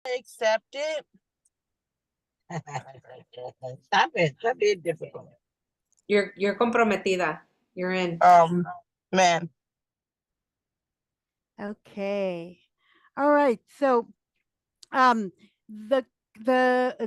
accept it. Stop being difficult. You're comprometida. You're in. Man, Okay. All right. So um the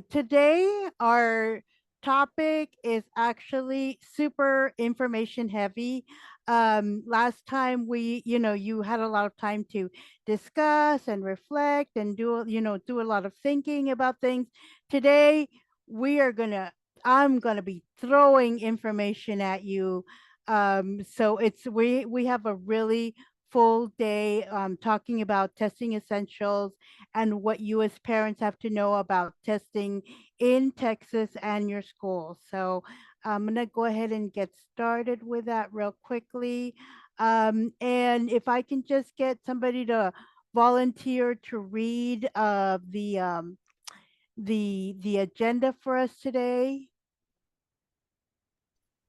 today our topic is actually super information heavy. Last time we, you had a lot of time to discuss and reflect and do a lot of thinking about things. Today we are gonna I'm gonna be throwing information at you. So we have a really full day talking about testing essentials and what you as parents have to know about testing in Texas and your school. So I'm going to go ahead and get started with that real quickly. And if I can just get somebody to volunteer to read the agenda for us today.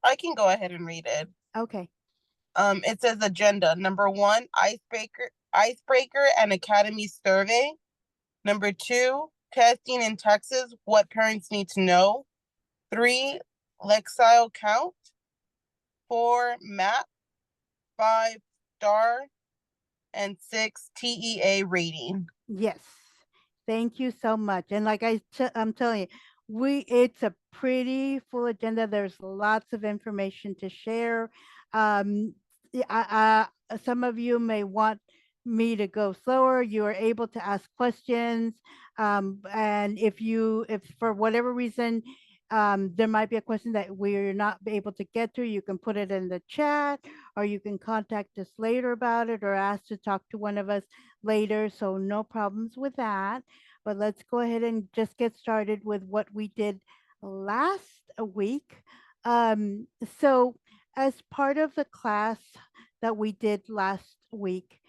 I can go ahead and read it. Okay. It says agenda. Number 1, icebreaker and academy survey. Number 2, testing in Texas, what parents need to know. 3, Lexile count. 4, map. 5, STAAR. And 6, TEA rating. Yes. Thank you so much. And like I'm telling you, it's a pretty full agenda. There's lots of information to share. Some of you may want me to go slower. You are able to ask questions. And if for whatever reason there might be a question that we're not able to get to, you can put it in the chat, or you can contact us later about it, or ask to talk to one of us later. So no problems with that. But let's go ahead and just get started with what we did last week. So as part of the class that we did last week,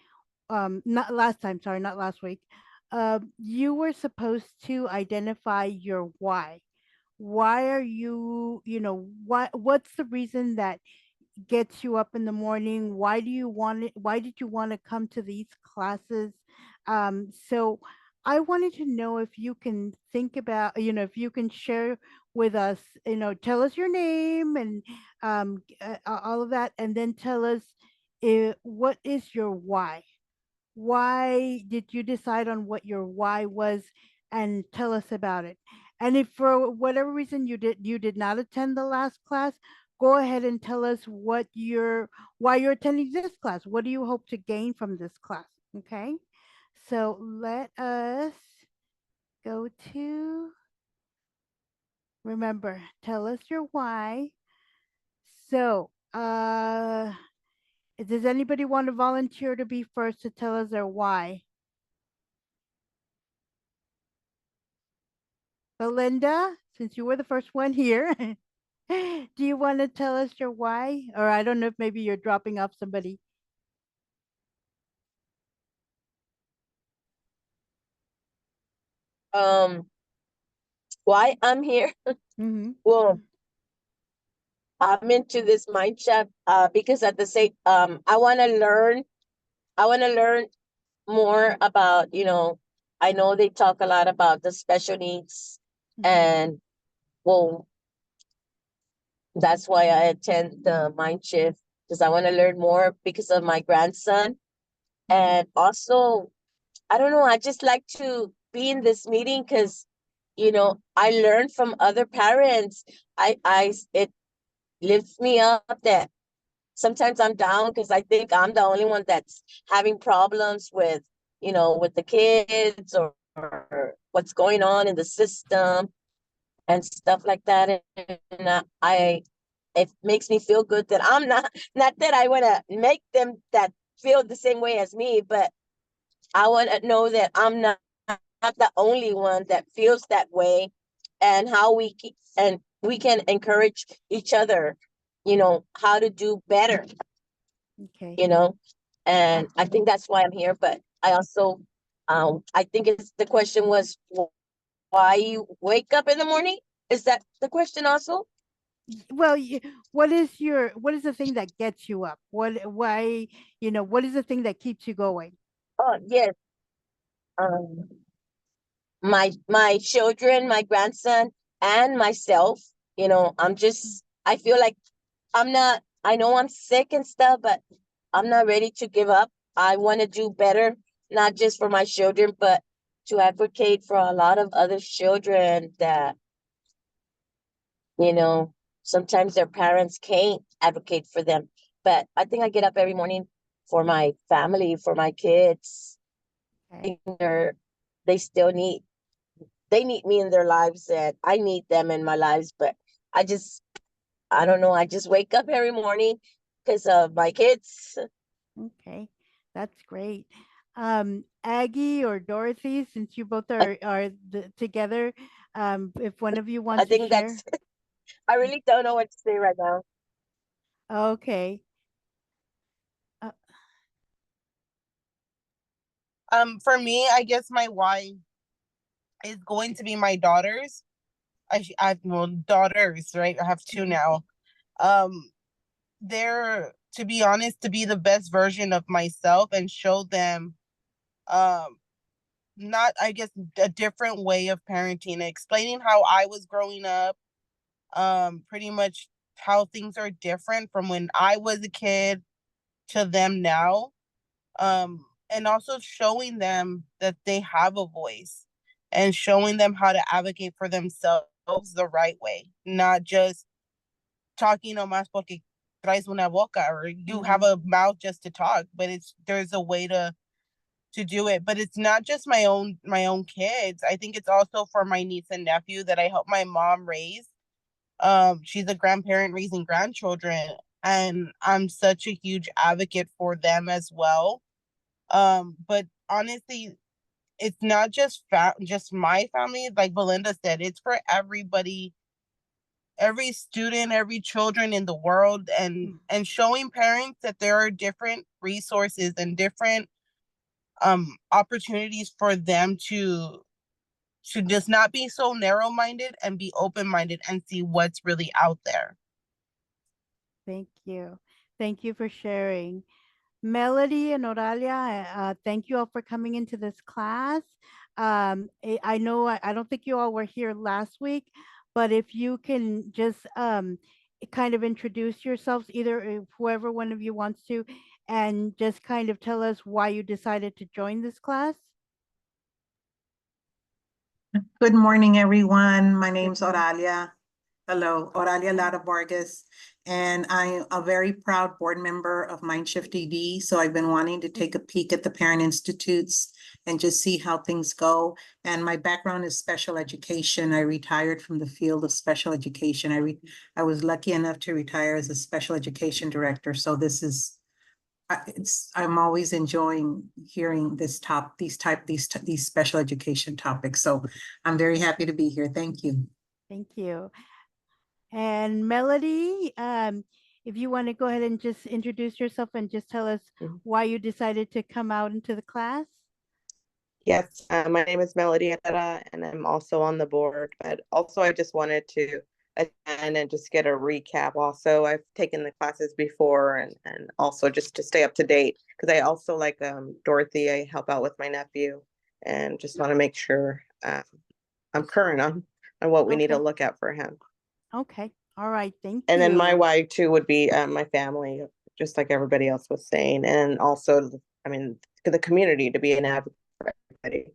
not last time, sorry, not last week, you were supposed to identify your why. Why are you, what's the reason that gets you up in the morning? Why do you want it? Why did you want to come to these classes? So I wanted to know if you can think about, if you can share with us, tell us your name and all of that, and then tell us what is your why? Why did you decide on what your why was, and tell us about it? And if for whatever reason you did not attend the last class, go ahead and tell us why you're attending this class. What do you hope to gain from this class? Okay. So let us go to, remember, tell us your why. So does anybody want to volunteer to be first to tell us their why? Belinda, since you were the first one here, do you want to tell us your why? Or I don't know if maybe you're dropping off somebody. Um, why I'm here? Mm-hmm. Well, I'm into this mindset because at the same I want to learn more about, I know they talk a lot about the special needs, Mm-hmm. and well, that's why I attend the mind shift, because I want to learn more because of my grandson. Mm-hmm. And also, I don't know, I just like to be in this meeting because, I learn from other parents. It lifts me up that sometimes I'm down because I think I'm the only one that's having problems with, with the kids, or what's going on in the system and stuff like that. And it makes me feel good that I'm not that I want to make them that feel the same way as me, but I want to know that I'm not the only one that feels that way, and how we can encourage each other, how to do better, Okay. you know. And I think that's why I'm here. But I also, I think it's the question was why you wake up in the morning. Is that the question also? Well, what is the thing that gets you up? What is the thing that keeps you going? Oh yes. Um, my children, my grandson, and myself. You know, I feel like I know I'm sick and stuff, but I'm not ready to give up. I want to do better, not just for my children, but to advocate for a lot of other children that, you know, sometimes their parents can't advocate for them. But I think I get up every morning for my family, for my kids. Okay. They still they need me in their lives, and I need them in my lives. But I just, I don't know. I just wake up every morning because of my kids. Okay. That's great. Aggie or Dorothy, since you both I, are together, if one of you I wants to think share. I really don't know what to say right now. Okay. Uh, For me, I guess my why is going to be my daughters. I have well, daughters, right? I have two now. Um, they're, to be honest, to be the best version of myself and show them, um, not, I guess, a different way of parenting, explaining how I was growing up, pretty much how things are different from when I was a kid to them now. And also showing them that they have a voice and showing them how to advocate for themselves the right way, not just talking nomás porque traes una boca or you have a mouth just to talk, but there's a way to do it. But it's not just my own kids. I think it's also for my niece and nephew that I help my mom raise. She's a grandparent raising grandchildren, and I'm such a huge advocate for them as well. But honestly, it's not just my family, like Belinda said, it's for everybody, every student, every children in the world, and showing parents that there are different resources and different opportunities for them to just not be so narrow-minded and be open-minded and see what's really out there. Thank you. Thank you for sharing. Melody and Oralia, thank you all for coming into this class. I know I don't think you all were here last week, but if you can just kind of introduce yourselves, either whoever one of you wants to, and just kind of tell us why you decided to join this class. Good morning, everyone. My name's Oralia. Hello, Oralia Lara Vargas, and I'm a very proud board member of Mindshift ED. So I've been wanting to take a peek at the parent institutes and just see how things go. And my background is special education. I retired from the field of special education. I was lucky enough to retire as a special education director. So this is I'm always enjoying hearing these special education topics. So I'm very happy to be here. Thank you. Thank you. And Melody, if you want to go ahead and just introduce yourself and just tell us why you decided to come out into the class. Yes, my name is Melody Herrera, and I'm also on the board, but also I just wanted to attend and just get a recap. Also, I've taken the classes before and also just to stay up to date, because I also, like Dorothy, I help out with my nephew and just want to make sure I'm current on what we need to look at for him. Okay. All right. Thank you. And then my why too would be my family, just like everybody else was saying, and also, I mean, the community, to be an advocate for everybody.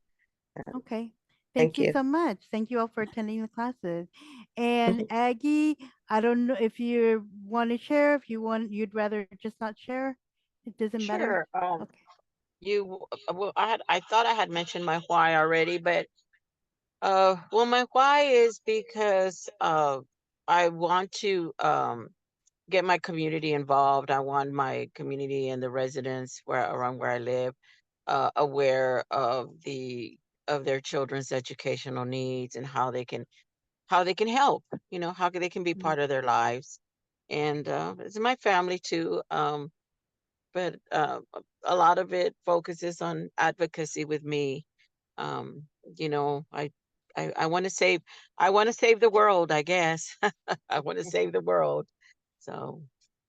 Okay. Thank Thank you you. so much. Thank you all for attending the classes. And Aggie, I don't know if you want to share, if you want, you'd rather just not share. It doesn't matter. Sure. Okay. Well, I thought I had mentioned my why already, but well, my why is because I want to get my community involved. I want my community and the residents around where I live aware of their children's educational needs and how they can help. You know, how they can be part of their lives, and it's my family too. But a lot of it focuses on advocacy with me. Um, you know, I want to save the world, I guess. I want to save the world. So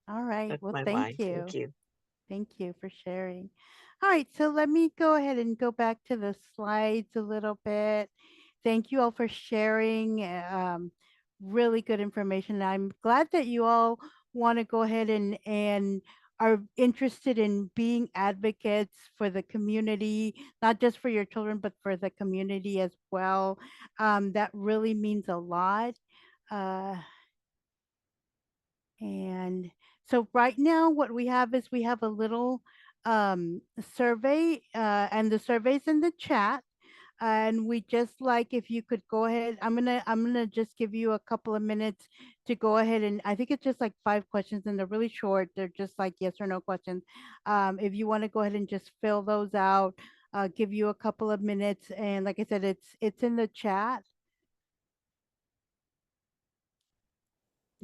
All right. that's Well, my thank why. you. Thank you. Thank you for sharing. All right, so let me go ahead and go back to the slides a little bit. Thank you all for sharing really good information. I'm glad that you all want to go ahead and are interested in being advocates for the community, not just for your children, but for the community as well. That really means a lot. Uh, and so right now what we have is we have a little survey and the survey's in the chat. And we just like if you could go ahead, I'm gonna just give you a couple of minutes to go ahead, and I think it's just like 5 questions and they're really short. They're just like yes or no questions. If you want to go ahead and just fill those out, give you a couple of minutes. And like I said, it's in the chat.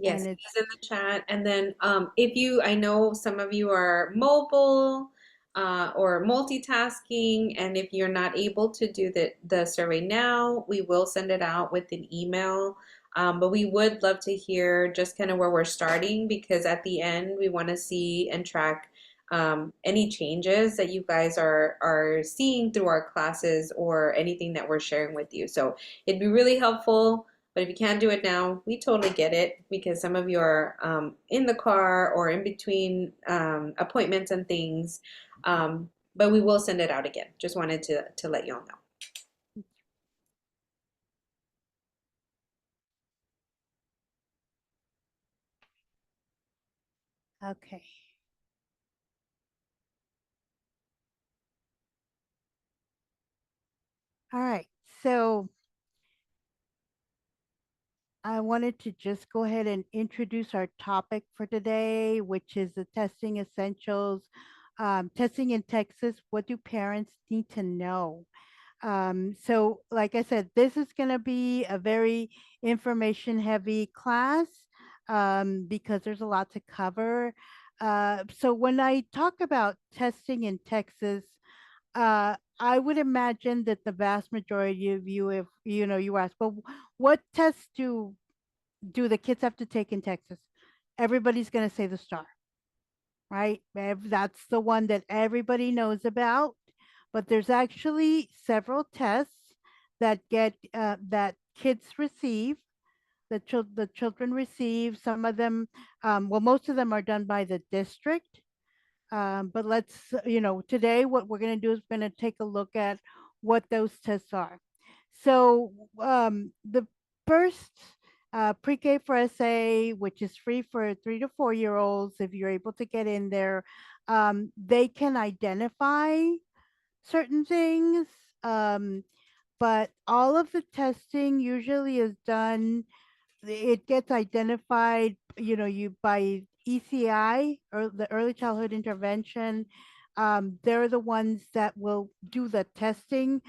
Yes, And it it's is in the chat. And then if you, I know some of you are mobile or multitasking, and if you're not able to do the survey now, we will send it out with an email. But we would love to hear just kind of where we're starting, because at the end we want to see and track any changes that you guys are seeing through our classes or anything that we're sharing with you. So it'd be really helpful. But if you can't do it now, we totally get it, because some of you are in the car or in between appointments and things. But we will send it out again. Just wanted to let you all know. okay. All right, so I wanted to just go ahead and introduce our topic for today, which is the testing essentials. Testing in Texas, what do parents need to know? So like I said, this is going to be a very information heavy class because there's a lot to cover. So when I talk about testing in Texas, I would imagine that the vast majority of you, if you know, you ask, well, what tests do the kids have to take in Texas? Everybody's going to say the STAAR, right? That's the one that everybody knows about. But there's actually several tests that get that kids receive, the children receive. Some of them, well, most of them are done by the district. But let's, today what we're going to do is we're going to take a look at what those tests are. So the first pre-K for SA, which is free for 3 to 4 year olds, if you're able to get in there, they can identify certain things. But all of the testing usually is done, it gets identified, you by ECI, or the early childhood intervention. They're the ones that will do the testing,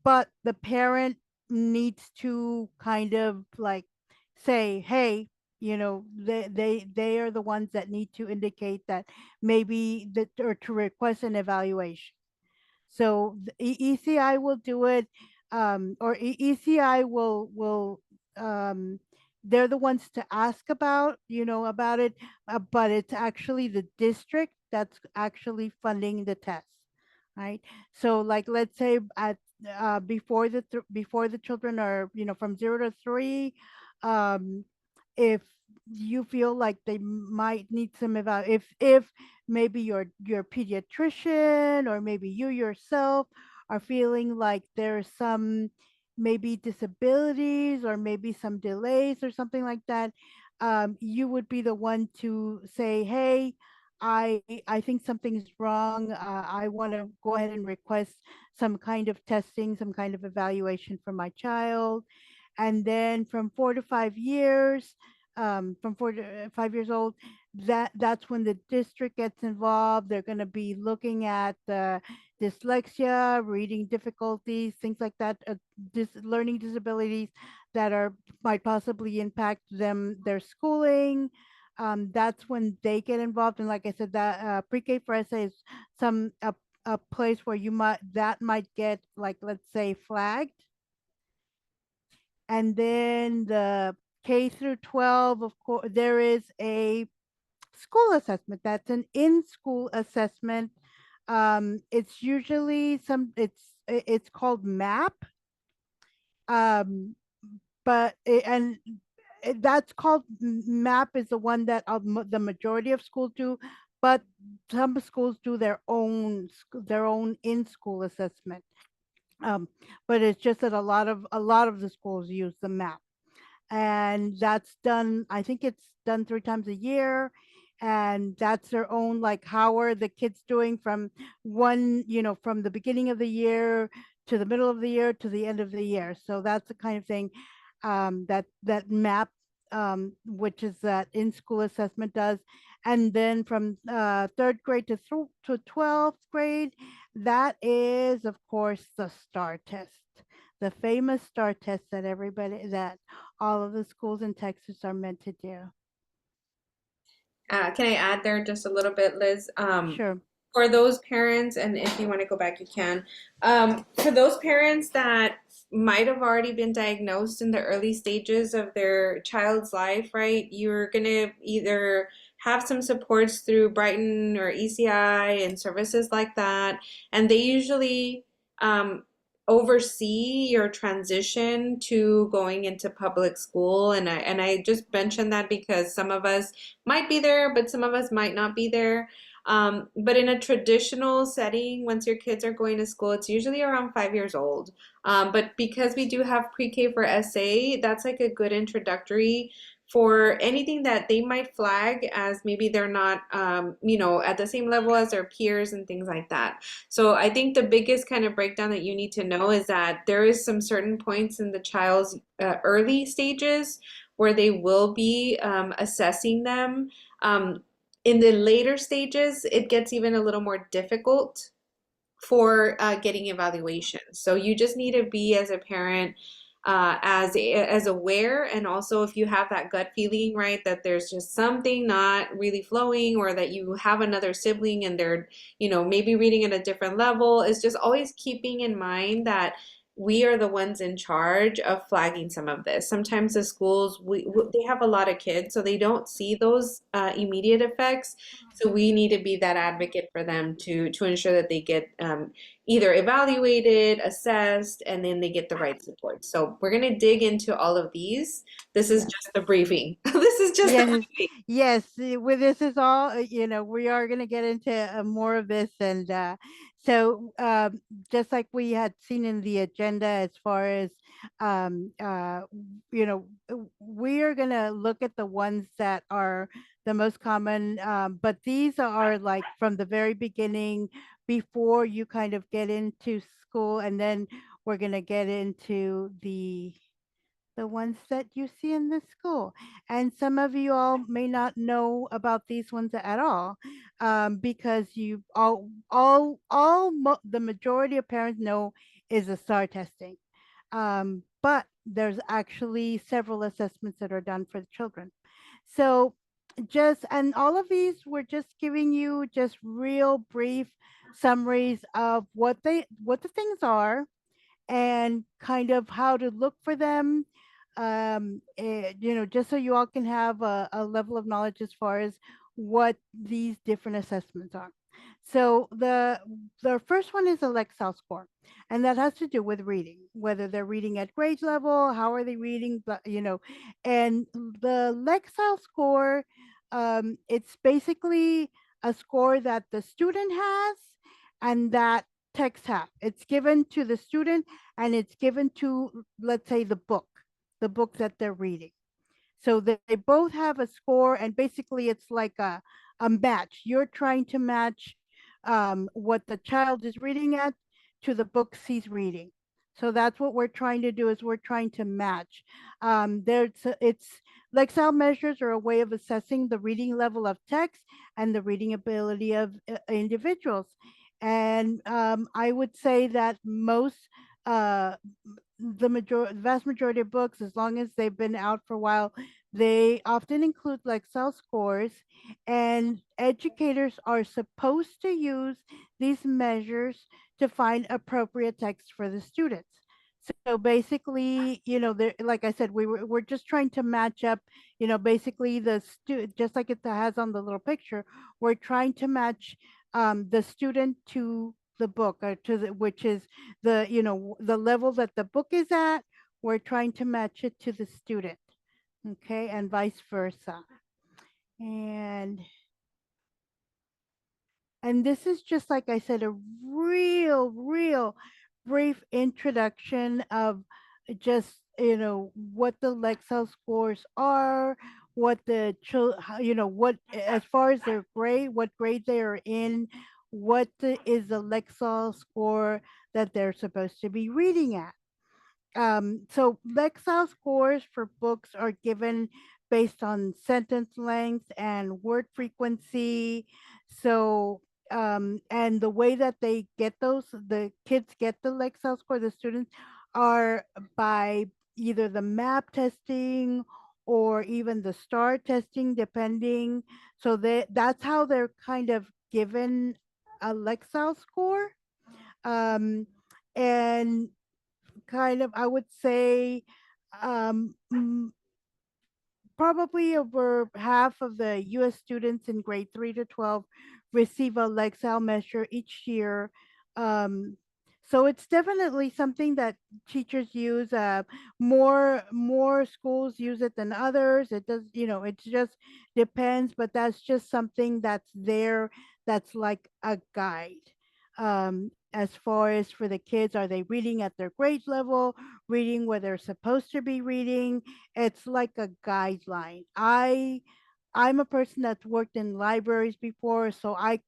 but the parent needs to kind of like say, hey, they are the ones that need to indicate that maybe that, or to request an evaluation. So the ECI will do it, or ECI will they're the ones to ask about, about it, but it's actually the district that's actually funding the test, right? So like let's say at before the children are, from 0 to 3, um, if you feel like they might need some about, if maybe your pediatrician or maybe you yourself are feeling like there's some maybe disabilities or maybe some delays or something like that, you would be the one to say, hey, I think something's wrong. I want to go ahead and request some kind of testing, some kind of evaluation for my child. And then from 4 to 5 years, from 4 to 5 years old, that's when the district gets involved. They're going to be looking at dyslexia, reading difficulties, things like that, learning disabilities that are might possibly impact their schooling. That's when they get involved. And like I said, that pre-K for SA is a place where that might get, like, let's say, flagged. And then the K through 12, of course, there is a school assessment. That's an in-school assessment. It's usually it's called MAP. Um, but that's called MAP is the one that the majority of schools do, but some schools do their own in-school assessment. Um, but it's just that a lot of the schools use the MAP, and that's done. I think it's done 3 times a year, and that's their own, like, how are the kids doing from from the beginning of the year to the middle of the year to the end of the year. So that's the kind of thing that MAP, which is that in school assessment, does. And then from third grade to 12th grade, that is, of course, the STAAR test, the famous STAAR test that all of the schools in Texas are meant to do. Can I add there just a little bit, Liz? Sure. For those parents, and if you want to go back, you can. For those parents that might have already been diagnosed in the early stages of their child's life, right? You're going to either have some supports through Brighton or ECI and services like that. And they usually oversee your transition to going into public school. And I just mentioned that because some of us might be there, but some of us might not be there. But in a traditional setting, once your kids are going to school, it's usually around 5 years old. But because we do have pre-K for SA, that's like a good introductory for anything that they might flag as maybe they're not, at the same level as their peers and things like that. So I think the biggest kind of breakdown that you need to know is that there is some certain points in the child's early stages where they will be assessing them. In the later stages, it gets even a little more difficult for getting evaluations. So you just need to be, as a parent, as aware, and also if you have that gut feeling, right, that there's just something not really flowing, or that you have another sibling and they're, maybe reading at a different level, is just always keeping in mind that we are the ones in charge of flagging some of this. Sometimes the schools, they have a lot of kids, so they don't see those immediate effects. So we need to be that advocate for them to ensure that they get either evaluated, assessed, and then they get the right support. So we're going to dig into all of these. This is Yes. just the briefing. This is just the Yes. briefing. Yes. With this is all, we are going to get into more of this. And so just like we had seen in the agenda, as far as, we are going to look at the ones that are the most common. But these are like from the very beginning, before you kind of get into school. And then we're going to get into the ones that you see in the school. And some of you all may not know about these ones at all, because you the majority of parents know is the STAR testing. But there's actually several assessments that are done for the children. So and all of these, we're just giving you just real brief summaries of what the things are, and kind of how to look for them, just so you all can have a level of knowledge as far as what these different assessments are. So the first one is a Lexile score, and that has to do with reading, whether they're reading at grade level, how are they reading, and the Lexile score, it's basically a score that the student has and that text have. It's given to the student, and it's given to, let's say, the book that they're reading. So they both have a score, and basically it's like a match. You're trying to match what the child is reading at to the books he's reading. So that's what we're trying to do, is we're trying to match. It's Lexile measures are a way of assessing the reading level of text and the reading ability of individuals. And I would say that most uh, vast majority of books, as long as they've been out for a while, they often include Lexile scores, and educators are supposed to use these measures to find appropriate text for the students. So basically, like I said, we're just trying to match up, basically just like it has on the little picture, we're trying to match the student to the book, or to the, which is the, the level that the book is at, we're trying to match it to the student. Okay, and vice versa. And this is just, like I said, a real brief introduction of just, what the Lexile scores are, what the what, as far as their grade, what grade they are in, what is the Lexile score that they're supposed to be reading at. So Lexile scores for books are given based on sentence length and word frequency. So, and the way that they get those, the kids get the Lexile score, the students, are by either the map testing or even the STAAR testing, depending. So that's how they're kind of given a Lexile score. Um, and kind of, I would say, um, probably over half of the US students in grade 3 to 12 receive a Lexile measure each year. Um, so it's definitely something that teachers use. More schools use it than others. It does, it just depends, but that's just something that's there, that's like a guide. As far as for the kids, are they reading at their grade level, reading where they're supposed to be reading? It's like a guideline. I'm a person that's worked in libraries before, so I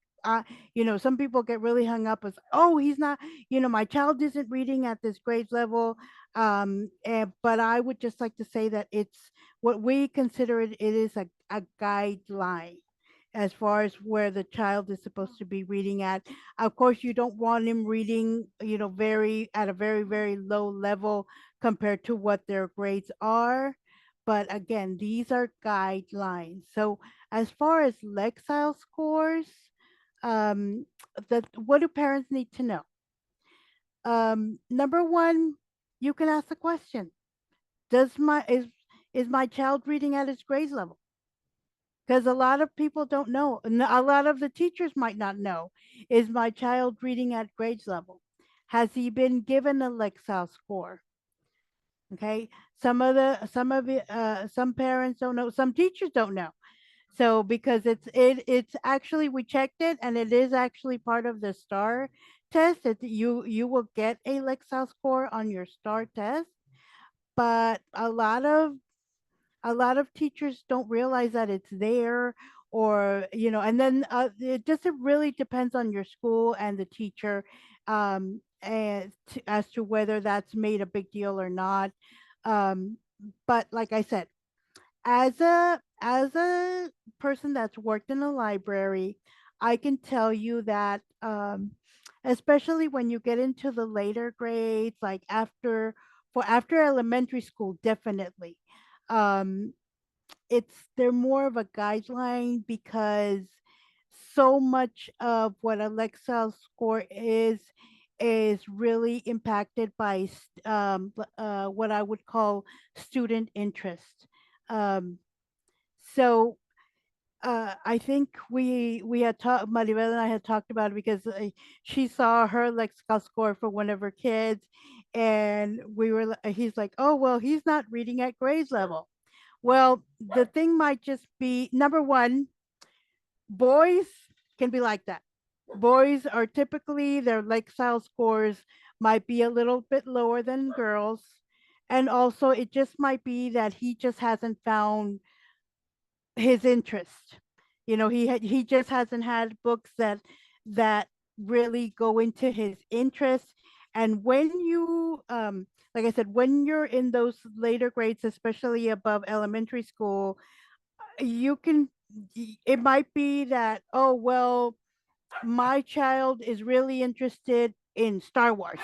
some people get really hung up as, oh, he's not, my child isn't reading at this grade level. But I would just like to say that it's what we consider it. It is a guideline as far as where the child is supposed to be reading at. Of course, you don't want him reading, very at a very low level compared to what their grades are. But again, these are guidelines. So as far as Lexile scores, um, that what do parents need to know? Number one, you can ask the question: Does my is my child reading at his grade level? Because a lot of people don't know, and a lot of the teachers might not know. Is my child reading at grade level? Has he been given a Lexile score? Okay, some parents don't know, some teachers don't know. So because it's actually, we checked it, and it is actually part of the STAAR test. That you will get a Lexile score on your STAAR test, but a lot of teachers don't realize that it's there, or and then it just, it really depends on your school and the teacher, as to whether that's made a big deal or not. um, but like I said, as a person that's worked in a library, I can tell you that, especially when you get into the later grades, like after elementary school, definitely, um, they're more of a guideline, because so much of what a Lexile score is really impacted by what I would call student interest. Um, so I think we had talked, Maribel and I had talked about it, because she saw her Lexicon score for one of her kids, and he's like, oh well, he's not reading at grade level. Well, the thing might just be, number one, boys can be like that. Boys are typically, their Lexile scores might be a little bit lower than girls, and also it just might be that he just hasn't found his interest. He just hasn't had books that really go into his interests. And when you, like I said, when you're in those later grades, especially above elementary school, you can it might be that, oh well, my child is really interested in Star Wars.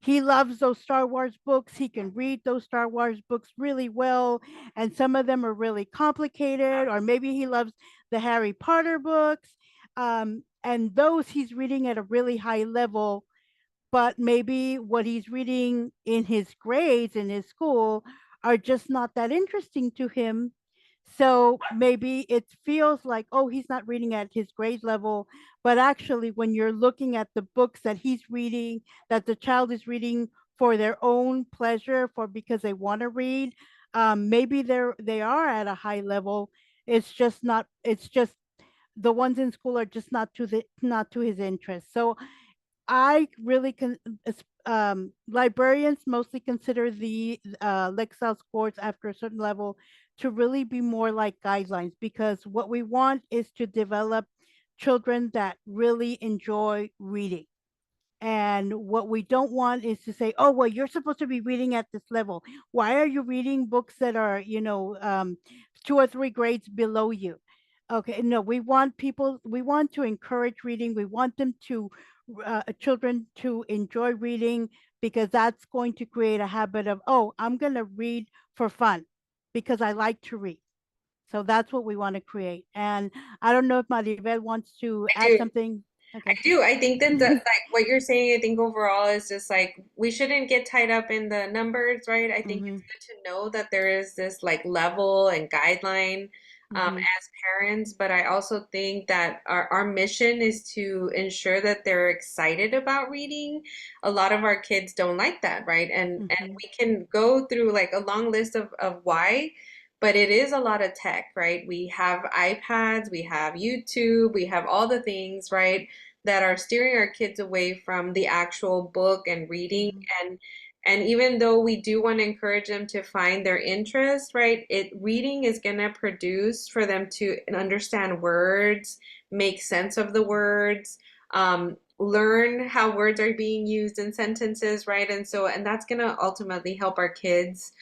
He loves those Star Wars books. He can read those Star Wars books really well. And some of them are really complicated, or maybe he loves the Harry Potter books. And those he's reading at a really high level, but maybe what he's reading in his grades in his school are just not that interesting to him. So maybe it feels like, oh, he's not reading at his grade level, but actually, when you're looking at the books that he's reading, that the child is reading for their own pleasure, for because they want to read, maybe they are at a high level. It's just not. It's just the ones in school are just not to his interest. So I really librarians mostly consider the Lexile scores after a certain level to really be more like guidelines, because what we want is to develop children that really enjoy reading. And what we don't want is to say, oh, well, you're supposed to be reading at this level. Why are you reading books that are, 2 or 3 grades below you? Okay, no, we want to encourage reading. We want them to, children to enjoy reading, because that's going to create a habit of, oh, I'm going to read for fun because I like to read. So that's what we want to create. And I don't know if Maribel wants to I add do. something. I Okay. do. I think that like what you're saying, I think overall is just like we shouldn't get tied up in the numbers, right? I think Mm-hmm. it's good to know that there is this like level and guideline Mm-hmm. as parents, but I also think that our mission is to ensure that they're excited about reading. A lot of our kids don't like that, right? And Mm-hmm. we can go through like a long list of why. But it is a lot of tech, right? We have iPads, we have YouTube, we have all the things, right? That are steering our kids away from the actual book and reading, Mm-hmm. and even though we do want to encourage them to find their interest, right, it reading is going to produce for them to understand words, make sense of the words, learn how words are being used in sentences, right? And that's going to ultimately help our kids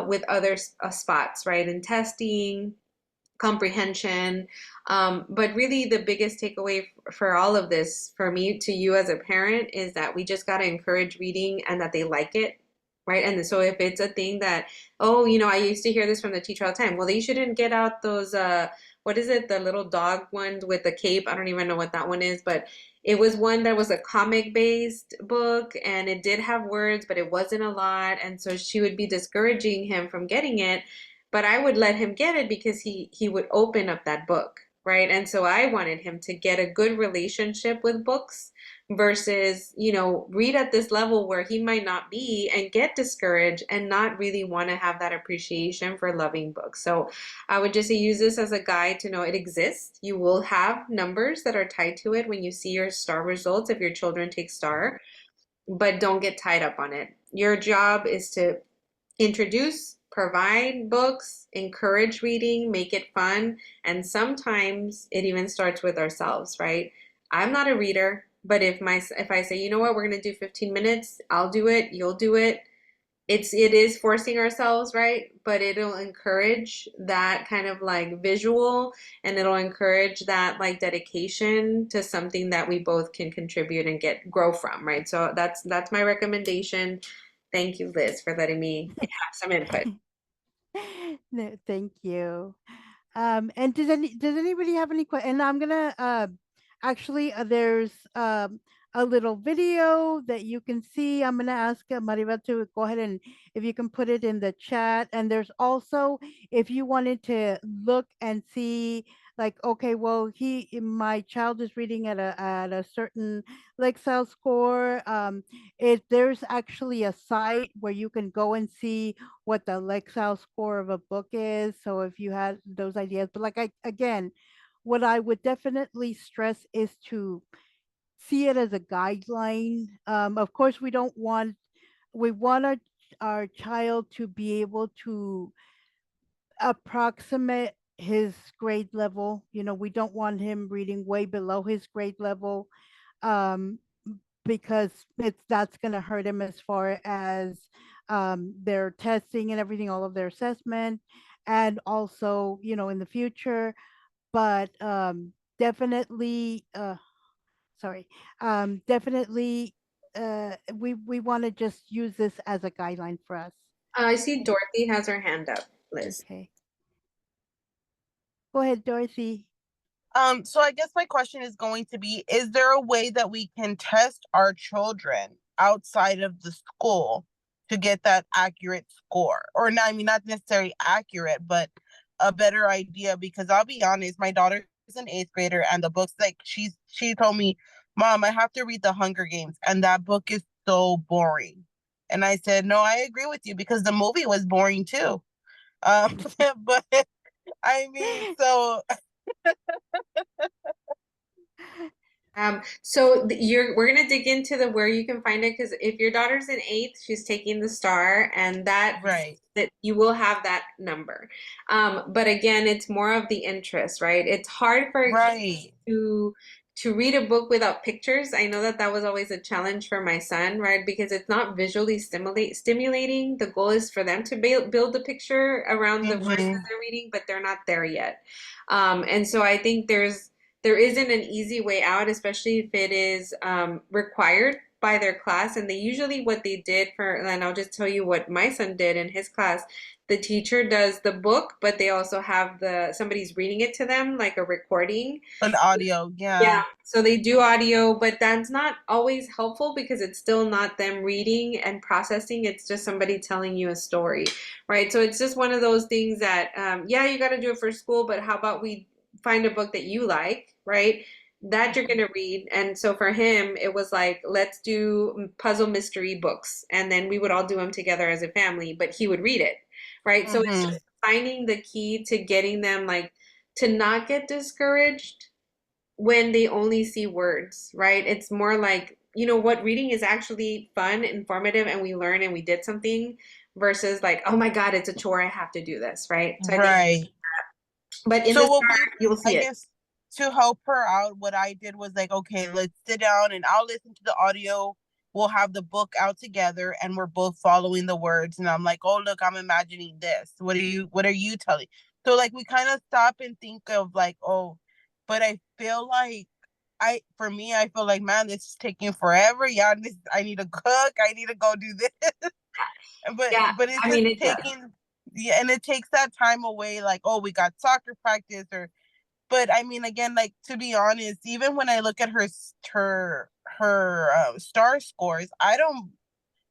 with other spots, right, in testing, comprehension. But really, the biggest takeaway for all of this, for me to you as a parent, is that we just got to encourage reading and that they like it. Right. And so if it's a thing that, oh, I used to hear this from the teacher all the time. Well, they shouldn't get out those, what is it? The little dog ones with the cape. I don't even know what that one is, but it was one that was a comic based book and it did have words, but it wasn't a lot. And so she would be discouraging him from getting it, but I would let him get it because he would open up that book, right? And so I wanted him to get a good relationship with books versus, read at this level where he might not be and get discouraged and not really want to have that appreciation for loving books. So I would just say use this as a guide to know it exists. You will have numbers that are tied to it when you see your STAAR results if your children take STAAR, but don't get tied up on it. Your job is to introduce, provide books, encourage reading, make it fun, and sometimes it even starts with ourselves, right? I'm not a reader, but if I say, you know what, we're going to do 15 minutes, I'll do it, you'll do it. It is forcing ourselves, right? But it'll encourage that kind of like visual, and it'll encourage that like dedication to something that we both can contribute and grow from, right? So that's my recommendation. Thank you, Liz, for letting me have some input. No, thank you. And does anybody have any questions? And I'm gonna actually there's a little video that you can see. I'm gonna ask Maribel to go ahead and if you can put it in the chat. And there's also, if you wanted to look and see, like, okay, well, my child is reading at a certain Lexile score. If there's actually a site where you can go and see what the Lexile score of a book is. So if you had those ideas, but like again, what I would definitely stress is to see it as a guideline. Of course, we want our child to be able to approximate his grade level. We don't want him reading way below his grade level. Um, because that's going to hurt him as far as their testing and everything, all of their assessment, and also in the future. But definitely, sorry, definitely, we want to just use this as a guideline for us. I see Dorothy has her hand up, Liz. Okay, go ahead, Dorothy. So I guess my question is going to be, is there a way that we can test our children outside of the school to get that accurate score? Or not, I mean, not necessarily accurate, but a better idea, because I'll be honest, my daughter's an eighth grader, and the books, like, she told me, Mom, I have to read the Hunger Games, and that book is so boring. And I said, no, I agree with you, because the movie was boring too. But I mean, so So we're gonna dig into the where you can find it, because if your daughter's in eighth, she's taking the STAAR, and right, that you will have that number. But again, it's more of the interest, right? It's hard for a kid right. to read a book without pictures. I know that that was always a challenge for my son, right? Because it's not visually stimulating. The goal is for them to build the picture around the words that Mm-hmm. they're reading, but they're not there yet. And so I think there isn't an easy way out, especially if it is required by their class. And they usually, what they did for, and I'll just tell you what my son did in his class. The teacher does the book, but they also have somebody's reading it to them, like a recording. An audio, yeah. Yeah, so they do audio, but that's not always helpful because it's still not them reading and processing. It's just somebody telling you a story, right? So it's just one of those things that, yeah, you got to do it for school, but how about we find a book that you like, right? That you're going to read. And so for him, it was like, let's do puzzle mystery books. And then we would all do them together as a family, but he would read it, right? So it's Mm-hmm. just finding the key to getting them like to not get discouraged when they only see words, right? It's more like, you know what, reading is actually fun, informative, and we learn and we did something versus like, oh my God, it's a chore. I have to do this, right? So I think, Right. but in So the what start, we, you'll see I it. guess, to help her out, what I did was like, okay, let's sit down and I'll listen to the audio. We'll have the book out together and we're both following the words. And I'm like, oh, look, I'm imagining this. What are you telling? So like we kind of stop and think of like, oh, but I feel like for me, I feel like, man, this is taking forever. Yeah, I need to cook. I need to go do this. but Yeah, but it's I just mean, it does. taking, yeah, and it takes that time away, like, oh, we got soccer practice, or but I mean, again, like, to be honest, even when I look at her STAAR scores, I don't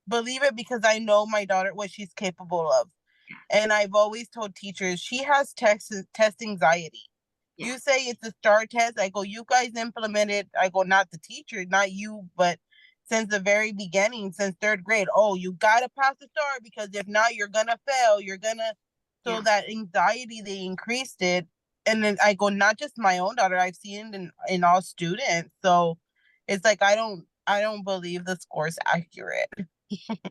believe it, because I know my daughter, what she's capable of. And I've always told teachers, she has test anxiety. Yeah, You say it's a STAAR test. I go, you guys implemented. I go, not the teacher, not you, but since the very beginning, since third grade. Oh, you gotta pass the STAAR, because if not, you're gonna fail. You're gonna. So yeah. that anxiety, they increased it. And then I go, not just my own daughter. I've seen it in all students. So it's like I don't believe the score's accurate.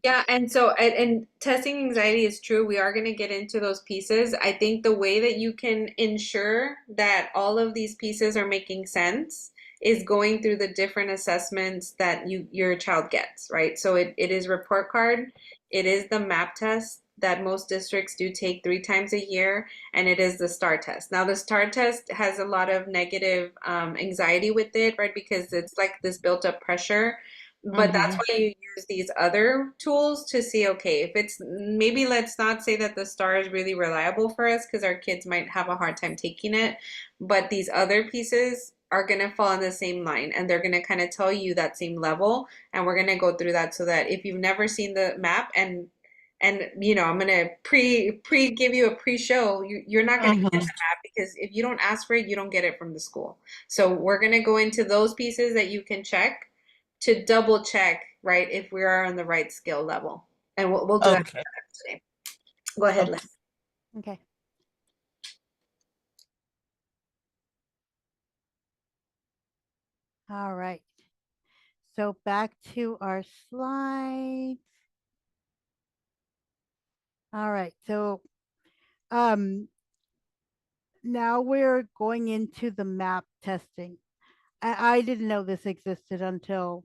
Yeah, and so and testing anxiety is true. We are going to get into those pieces. I think the way that you can ensure that all of these pieces are making sense is going through the different assessments that your child gets, right? So it is report card, it is the MAP test that most districts do take 3 times a year, and it is the STAR test. Now, the STAR test has a lot of negative anxiety with it, right? Because it's like this built up pressure, but that's Mm-hmm. why you use these other tools to see, okay, if it's maybe let's not say that the STAR is really reliable for us because our kids might have a hard time taking it, but these other pieces are going to fall in the same line and they're going to kind of tell you that same level. And we're going to go through that so that if you've never seen the map and you know, I'm going to pre give you a pre-show, you're not going to get the Mm-hmm. map because if you don't ask for it, you don't get it from the school. So we're going to go into those pieces that you can check to double check, right, if we are on the right skill level. And we'll do that Okay. today. Go ahead, Okay. Liz. Okay. All right. So back to our slides. All right. So um, now we're going into the map testing. I didn't know this existed until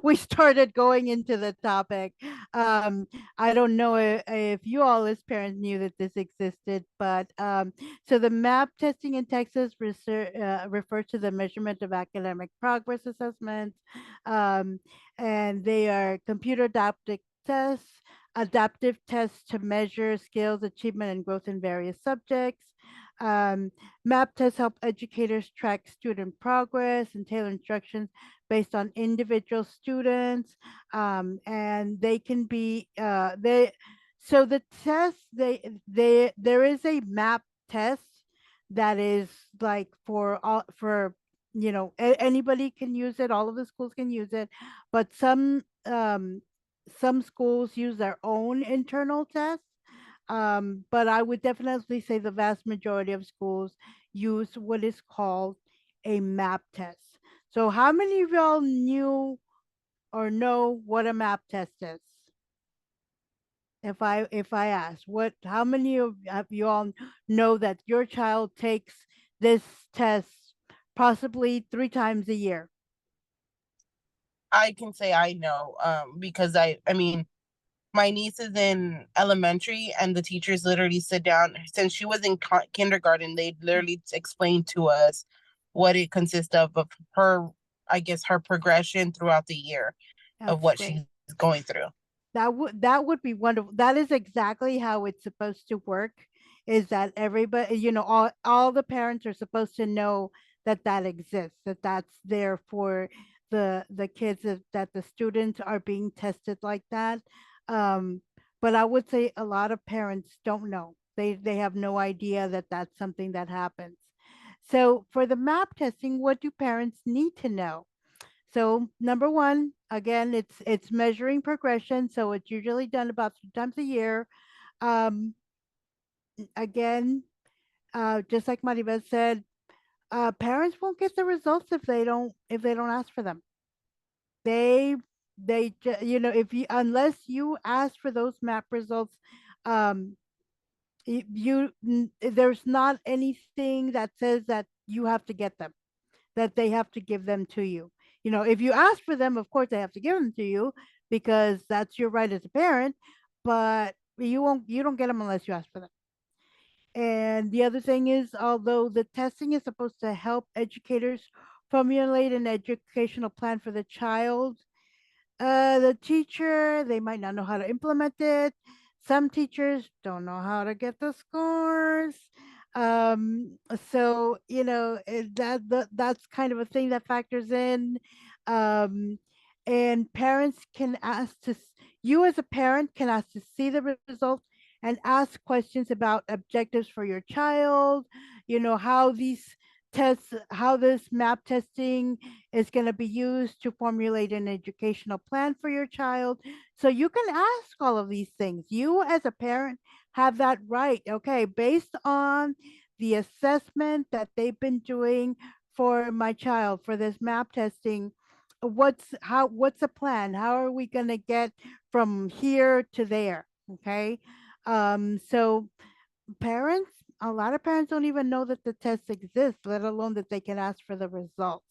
we started going into the topic. I don't know if you all as parents knew that this existed, but so the MAP testing in Texas refers to the measurement of academic progress assessments, um, and they are computer adaptive tests to measure skills, achievement, and growth in various subjects. Um, MAP tests help educators track student progress and tailor instructions based on individual students. And they can be, So the test, there is a map test that is like for all, for, anybody can use it, all of the schools can use it, but some schools use their own internal test. But I would definitely say the vast majority of schools use what is called a map test. So how many of y'all knew or know what a map test is? If I ask, what, how many of you all know that your child takes this test possibly 3 times a year? I can say I know, because I mean, my niece is in elementary, and the teachers literally sit down. Since she was in kindergarten, they literally explained to us what it consists of her, I guess, her progression throughout the year of That's what great. she's going through. That would be wonderful. That is exactly how it's supposed to work. Is that everybody, all the parents are supposed to know that that exists, that that's there for the kids, that the students are being tested like that. Um, but I would say a lot of parents don't know. They have no idea that that's something that happens. So for the map testing, what do parents need to know? So number one, again, it's measuring progression. So it's usually done about 3 times a year. Um, again, just like Maribel said, parents won't get the results if they don't ask for them. They if you, unless you ask for those map results, um, there's not anything that says that you have to get them, that they have to give them to you. If you ask for them, of course they have to give them to you because that's your right as a parent, but you don't get them unless you ask for them. And the other thing is, although the testing is supposed to help educators formulate an educational plan for the child, the teacher, they might not know how to implement it. Some teachers don't know how to get the scores. So that's kind of a thing that factors in. Um, and parents can ask you as a parent can ask to see the results and ask questions about objectives for your child. How these tests, how this map testing is going to be used to formulate an educational plan for your child. So you can ask all of these things. You, as a parent, have that right. Okay, based on the assessment that they've been doing for my child for this map testing, what's the plan? How are we going to get from here to there? Okay. So parents, a lot of parents don't even know that the test exists, let alone that they can ask for the results.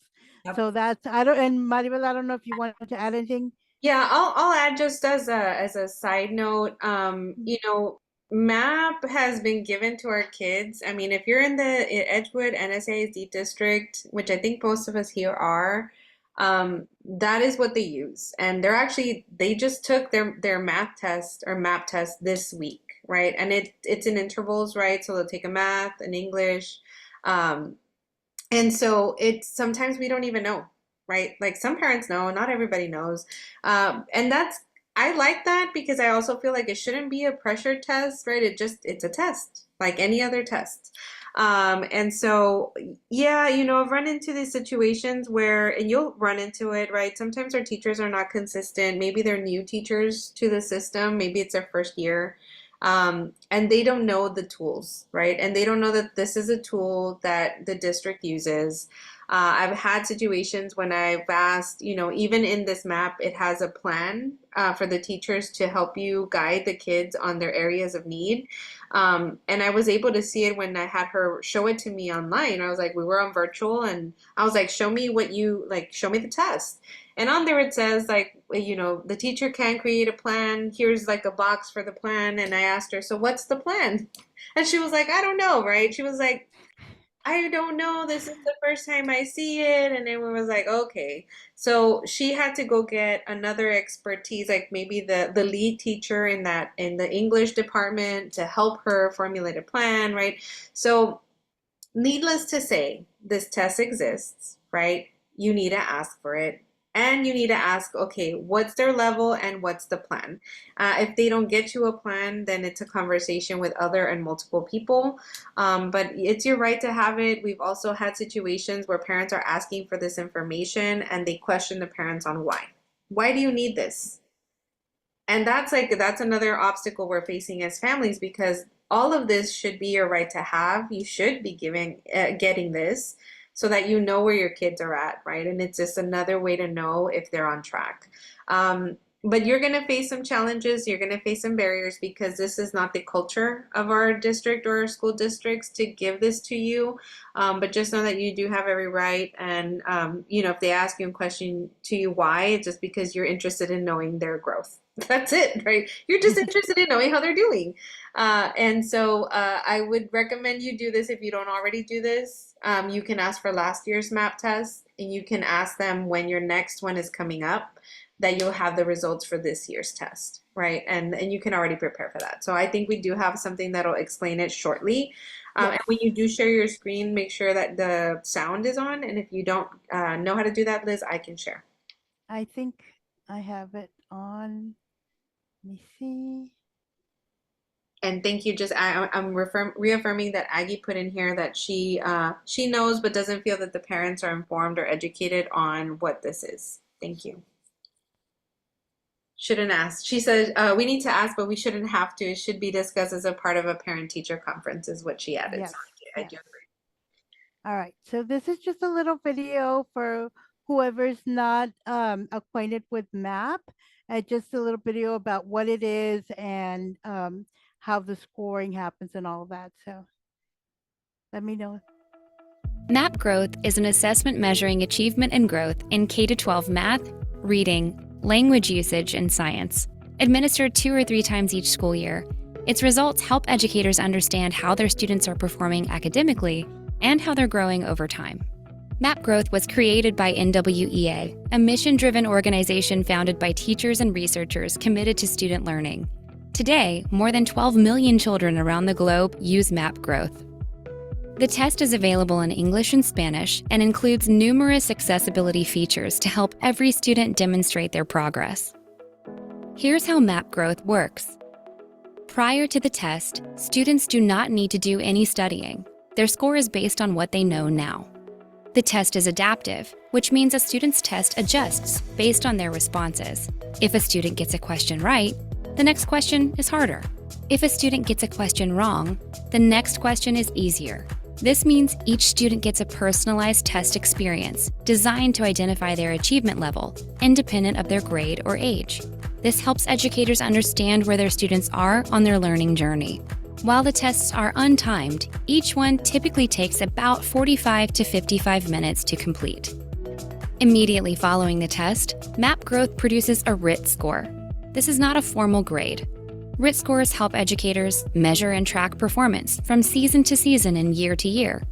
Yep. So that's, I don't, and Maribel, I don't know if you wanted to add anything. Yeah, I'll add just as a side note, MAP has been given to our kids. I mean, if you're in the Edgewood NSAID district, which I think most of us here are, that is what they use. And they just took their math test or MAP test this week, right? And it's in intervals, right? So they'll take a math, an English, um, and so it's sometimes we don't even know, right? Like some parents know, not everybody knows. And I like that because I also feel like it shouldn't be a pressure test, right? It's a test like any other test. And so, yeah, I've run into these situations where, and you'll run into it, right? Sometimes our teachers are not consistent. Maybe they're new teachers to the system. Maybe it's their first year. And they don't know the tools, right? And they don't know that this is a tool that the district uses. I've had situations when I've asked, even in this map, it has a plan for the teachers to help you guide the kids on their areas of need. And I was able to see it when I had her show it to me online. I was like, we were on virtual, and I was like, show me show me the test. And on there it says like, the teacher can create a plan. Here's like a box for the plan. And I asked her, so what's the plan? And she was like, I don't know, right? She was like, I don't know. This is the first time I see it. And everyone was like, okay. So she had to go get another expertise, like maybe the lead teacher in the English department to help her formulate a plan, right? So needless to say, this test exists, right? You need to ask for it. And you need to ask, okay, what's their level and what's the plan? If they don't get you a plan, then it's a conversation with other and multiple people. But it's your right to have it. We've also had situations where parents are asking for this information and they question the parents on why. Why do you need this? And that's another obstacle we're facing as families, because all of this should be your right to have. You should be getting this so that you know where your kids are at, right? And it's just another way to know if they're on track. But you're going to face some challenges. You're going to face some barriers because this is not the culture of our district or our school districts to give this to you. But just know that you do have every right. And, if they ask you a question to you why, it's just because you're interested in knowing their growth. That's it, right? You're just interested in knowing how they're doing. And so I would recommend you do this if you don't already do this. You can ask for last year's MAP test, and you can ask them when your next one is coming up that you'll have the results for this year's test, right? And you can already prepare for that. So I think we do have something that'll explain it shortly. And when you do share your screen, make sure that the sound is on. And if you don't know how to do that, Liz, I can share. I think I have it on. Let me see. And thank you. I'm reaffirming that Aggie put in here that she knows but doesn't feel that the parents are informed or educated on what this is. Thank you. Shouldn't ask. She said we need to ask, but we shouldn't have to. It should be discussed as a part of a parent-teacher conference, is what she added. Yes. So I do agree. All right. So this is just a little video for whoever's not acquainted with MAP. Just a little video about what it is and how the scoring happens and all of that. So let me know. MAP Growth is an assessment measuring achievement and growth in K-12 math, reading, language usage, and science. Administered 2 or 3 times each school year, its results help educators understand how their students are performing academically and how they're growing over time. MAP Growth was created by NWEA, a mission-driven organization founded by teachers and researchers committed to student learning. Today, more than 12 million children around the globe use MAP Growth. The test is available in English and Spanish and includes numerous accessibility features to help every student demonstrate their progress. Here's how MAP Growth works. Prior to the test, students do not need to do any studying. Their score is based on what they know now. The test is adaptive, which means a student's test adjusts based on their responses. If a student gets a question right, the next question is harder. If a student gets a question wrong, the next question is easier. This means each student gets a personalized test experience designed to identify their achievement level, independent of their grade or age. This helps educators understand where their students are on their learning journey. While the tests are untimed, each one typically takes about 45 to 55 minutes to complete. Immediately following the test, MAP Growth produces a RIT score. This is not a formal grade. RIT scores help educators measure and track performance from season to season and year to year,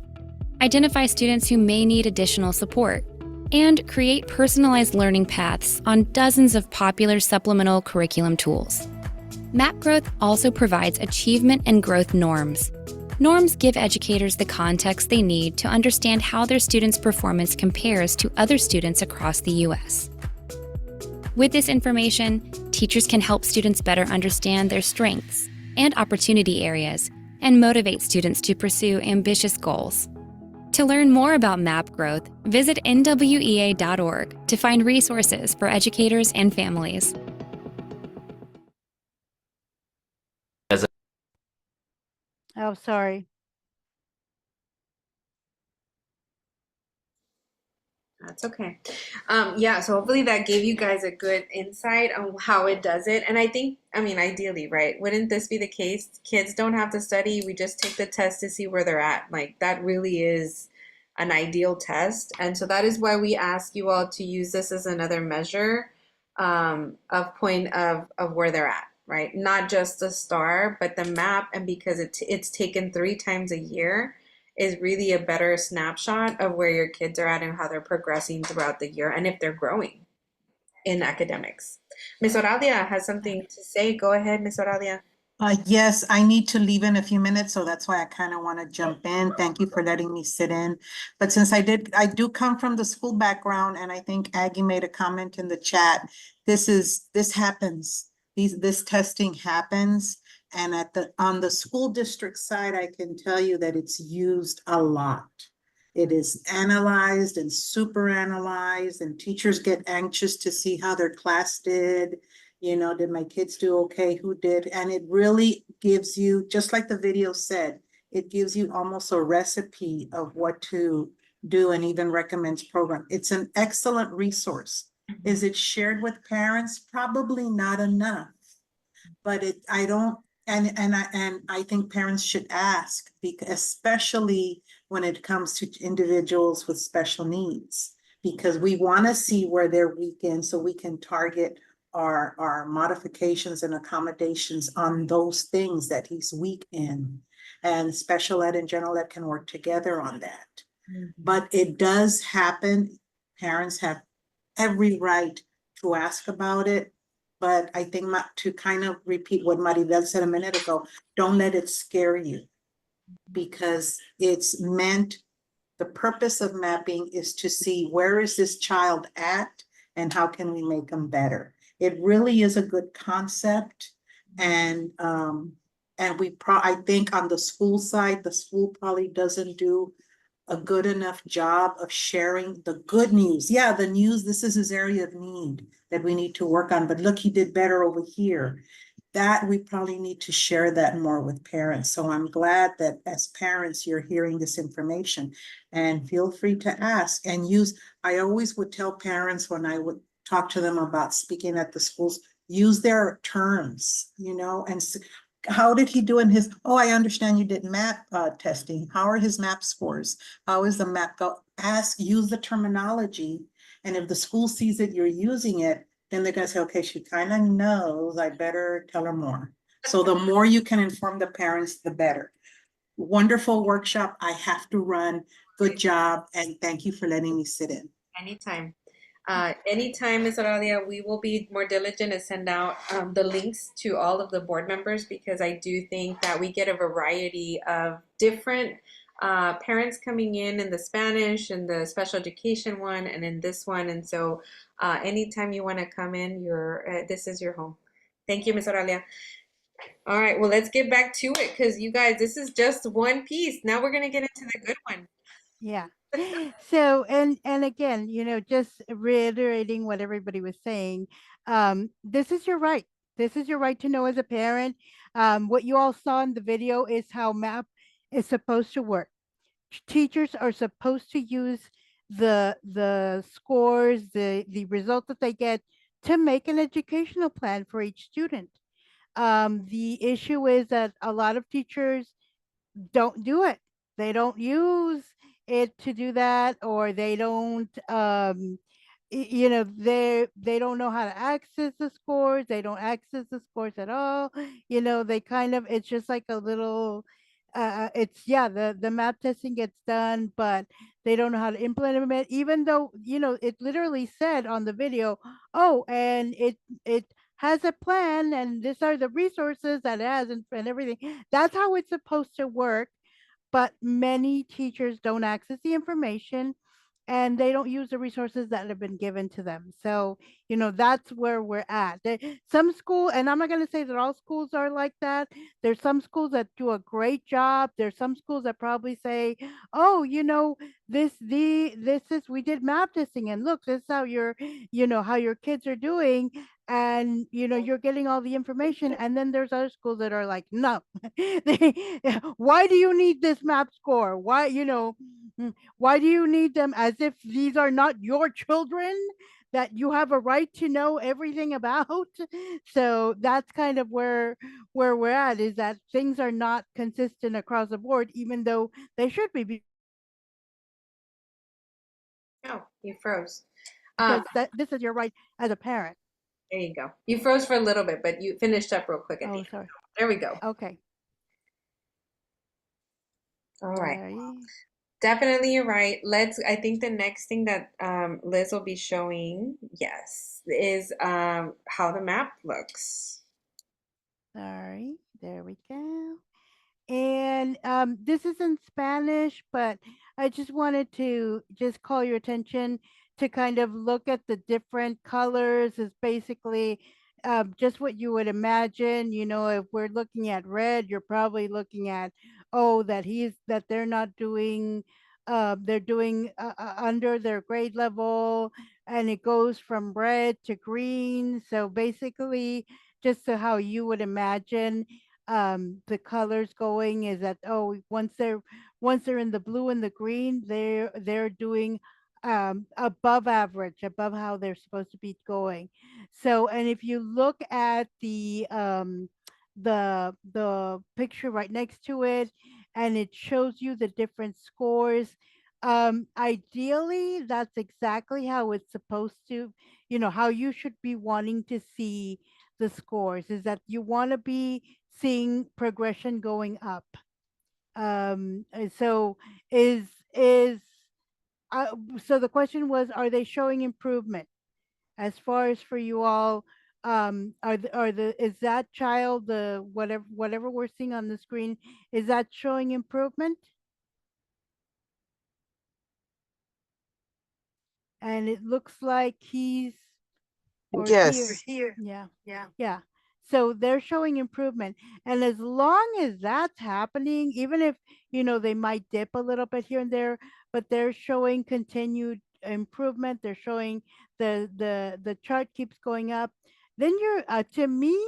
identify students who may need additional support, and create personalized learning paths on dozens of popular supplemental curriculum tools. MAP Growth also provides achievement and growth norms. Norms give educators the context they need to understand how their students' performance compares to other students across the U.S. With this information, teachers can help students better understand their strengths and opportunity areas and motivate students to pursue ambitious goals. To learn more about MAP Growth, visit nwea.org to find resources for educators and families. Oh, sorry. That's okay. Yeah, so hopefully that gave you guys a good insight on how it does it. And ideally, right? Wouldn't this be the case? Kids don't have to study. We just take the test to see where they're at. Like, that really is an ideal test. And so that is why we ask you all to use this as another measure of point of where they're at, right? Not just the STAAR, but the MAP. And because it's taken 3 times a year, is really a better snapshot of where your kids are at and how they're progressing throughout the year and if they're growing in academics. Miss Oralia has something to say. Go ahead, Miss Oralia. Yes, I need to leave in a few minutes, so that's why I kind of want to jump in. Thank you for letting me sit in. But since I do come from the school background, and I think Aggie made a comment in the chat. This happens. This testing happens. And on the school district side, I can tell you that it's used a lot. It is analyzed and super analyzed, and teachers get anxious to see how their class did. Did my kids do okay? Who did? And it really gives you, just like the video said, it gives you almost a recipe of what to do and even recommends program. It's an excellent resource. Is it shared with parents? Probably not enough. But I don't, and I think parents should ask, because especially when it comes to individuals with special needs, because we want to see where they're weak in, so we can target our modifications and accommodations on those things that he's weak in. And special ed and general ed can work together on that. But it does happen. Parents have every right to ask about it. But I think to kind of repeat what Maribel said a minute ago, don't let it scare you, because it's meant, the purpose of mapping is to see where is this child at and how can we make them better. It really is a good concept. And I think on the school side, the school probably doesn't do a good enough job of sharing the good news. Yeah, the news, this is his area of need that we need to work on, but look, he did better over here. That we probably need to share that more with parents. So I'm glad that as parents, you're hearing this information, and feel free to ask and use. I always would tell parents when I would talk to them about speaking at the schools, use their terms, and how did he do in his, oh, I understand you did map testing. How are his map scores? How is the map go? Use the terminology. And if the school sees that you're using it, then they're gonna say, okay, she kind of knows, I better tell her more. So the more you can inform the parents, the better. Wonderful workshop. I have to run. Good job. And thank you for letting me sit in. Anytime. Anytime, Ms. Oralia, we will be more diligent and send out the links to all of the board members, because I do think that we get a variety of different parents coming in the Spanish and the special education one and in this one. And so anytime you want to come in, this is your home. Thank you, Ms. Oralia. All right, well, let's get back to it, because you guys, this is just one piece. Now we're going to get into the good one. Yeah. So, and again, just reiterating what everybody was saying, this is your right. This is your right to know as a parent. What you all saw in the video is how MAP is supposed to work. Teachers are supposed to use the scores, the results that they get to make an educational plan for each student. The issue is that a lot of teachers don't do it. They don't use it to do that, or they don't they don't know how to access the scores. They don't access the scores at all. They kind of, it's just like a little it's, yeah, the map testing gets done, but they don't know how to implement it, even though it literally said on the video, oh, and it has a plan, and these are the resources that it has, and everything. That's how it's supposed to work. But many teachers don't access the information, and they don't use the resources that have been given to them. So, that's where we're at. Some school, and I'm not going to say that all schools are like that. There's some schools that do a great job. There's some schools that probably say, oh, this is, we did map testing, and look, this is how how your kids are doing, and you're getting all the information. And then there's other schools that are like, no. Why do you need this map score? Why do you need them, as if these are not your children that you have a right to know everything about? So that's kind of where we're at, is that things are not consistent across the board, even though they should be. Oh, you froze. Because this is your right as a parent. There you go. You froze for a little bit, but you finished up real quick at the end. Sorry. There we go. Okay. All right. Definitely, you're right. I think the next thing that Liz will be showing, yes, is how the map looks. Sorry. There we go. And this is in Spanish, but I just wanted to just call your attention to kind of look at the different colors. Is basically just what you would imagine. You know, if we're looking at red, you're probably looking at, oh, that they're not doing. They're doing under their grade level, and it goes from red to green. So basically, just so how you would imagine the colors going is that, oh, once they're in the blue and the green, they're doing above average, above how they're supposed to be going. So, and if you look at the picture right next to it, and it shows you the different scores, ideally that's exactly how it's supposed to, how you should be wanting to see the scores, is that you want to be seeing progression going up. And so is uh, so the question was, are they showing improvement? As far as for you all, is that child, the whatever we're seeing on the screen, is that showing improvement? And it looks like he's, or Yes. here. Yeah. Yeah. So they're showing improvement. And as long as that's happening, even if, they might dip a little bit here and there, but they're showing continued improvement. They're showing the chart keeps going up. Then you're, to me,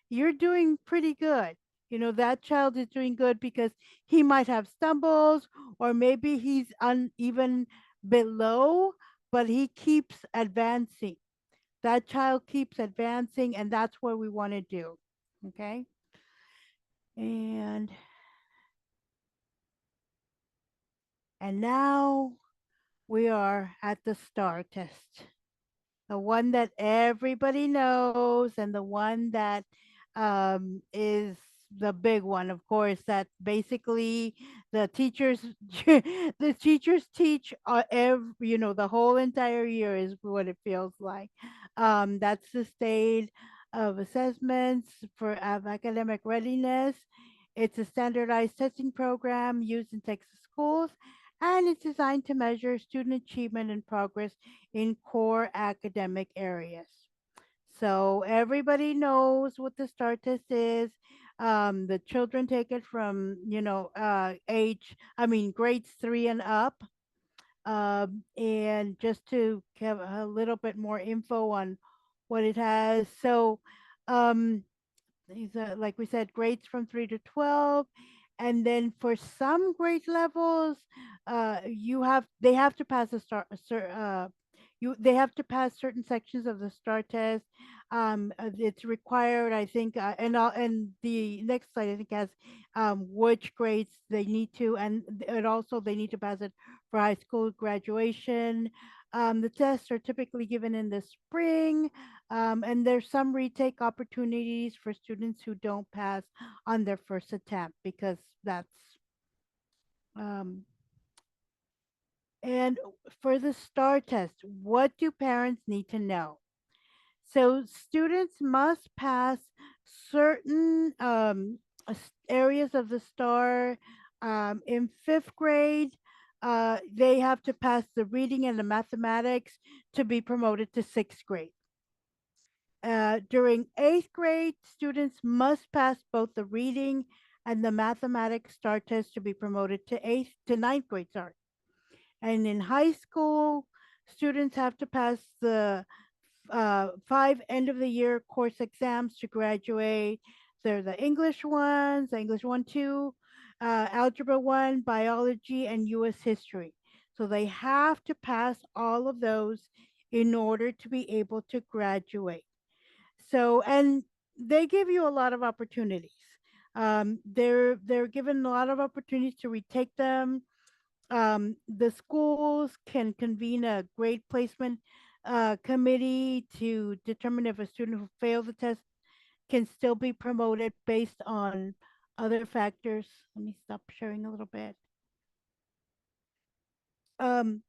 you're doing pretty good. That child is doing good because he might have stumbles, or maybe he's uneven below, but he keeps advancing. That child keeps advancing, and that's what we want to do. Okay. And now we are at the STAAR test, the one that everybody knows, and the one that is the big one, of course, that basically the teachers the teachers teach the whole entire year is what it feels like. That's the state of assessments for academic readiness. It's a standardized testing program used in Texas schools, and it's designed to measure student achievement and progress in core academic areas. So everybody knows what the STAR test is. The children take it from, grades 3 and up. And just to have a little bit more info on what it has. So, these are, like we said, grades from 3 to 12. And then for some grade levels, they have to pass they have to pass certain sections of the STAR test. It's required, I think, and the next slide, I think, has which grades they need to, and it also they need to pass it for high school graduation. The tests are typically given in the spring, and there's some retake opportunities for students who don't pass on their first attempt, because that's um, and for the STAR test, what do parents need to know? So students must pass certain areas of the STAR. In fifth grade, they have to pass the reading and the mathematics to be promoted to sixth grade. During eighth grade, students must pass both the reading and the mathematics STAR test to be promoted to ninth grade. Sorry. And in high school, students have to pass the 5 end of the year course exams to graduate. They're the English ones, the English 1, 2, Algebra 1, Biology, and US History. So they have to pass all of those in order to be able to graduate. So, and they give you a lot of opportunities. They're given a lot of opportunities to retake them. The schools can convene a grade placement committee to determine if a student who failed the test can still be promoted based on other factors. Let me stop sharing a little bit. Um,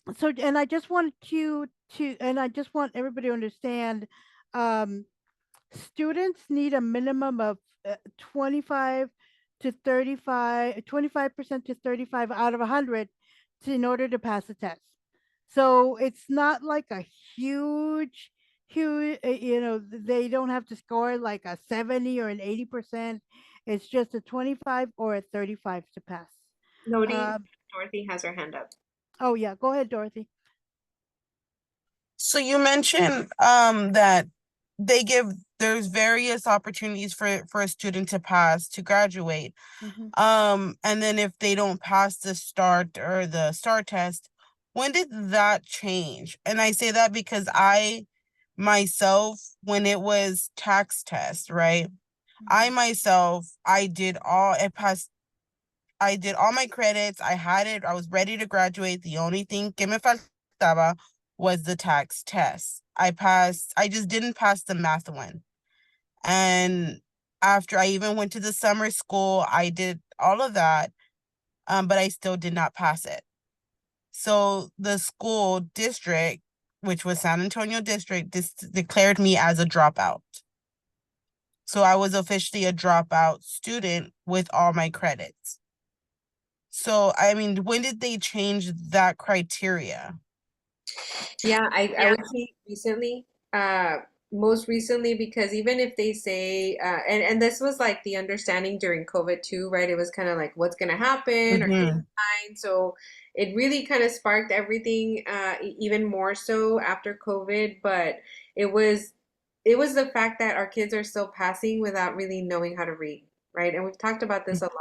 and I just want everybody to understand. Um, students need a minimum of 25 to 35, 25% to 35 out of 100 in order to pass the test. So it's not like a huge, they don't have to score like a 70 or an 80%. It's just a 25 or a 35 to pass. Noting Um, Dorothy has her hand up. oh, yeah, go ahead, Dorothy. So you mentioned that there's various opportunities for a student to pass to graduate. And then if they don't pass the STAAR test, when did that change? And I say that because I myself, when it was tax test, right? I myself, I did all my credits. I had it. I was ready to graduate. The only thing que me faltaba was the tax test. I passed. I just didn't pass the math one. And after I even went to the summer school, I did all of that, but I still did not pass it. So the school district, which was San Antonio District, declared me as a dropout. So I was officially a dropout student with all my credits. So, I mean, when did they change that criteria? Yeah, I would say recently, uh, most recently, because even if they say, and this was like the understanding during COVID too, right? It was kind of like, what's going to happen? Are you fine? So it really kind of sparked everything, even more so after COVID. But it was, it was the fact that our kids are still passing without really knowing how to read, right? And we've talked about this a lot.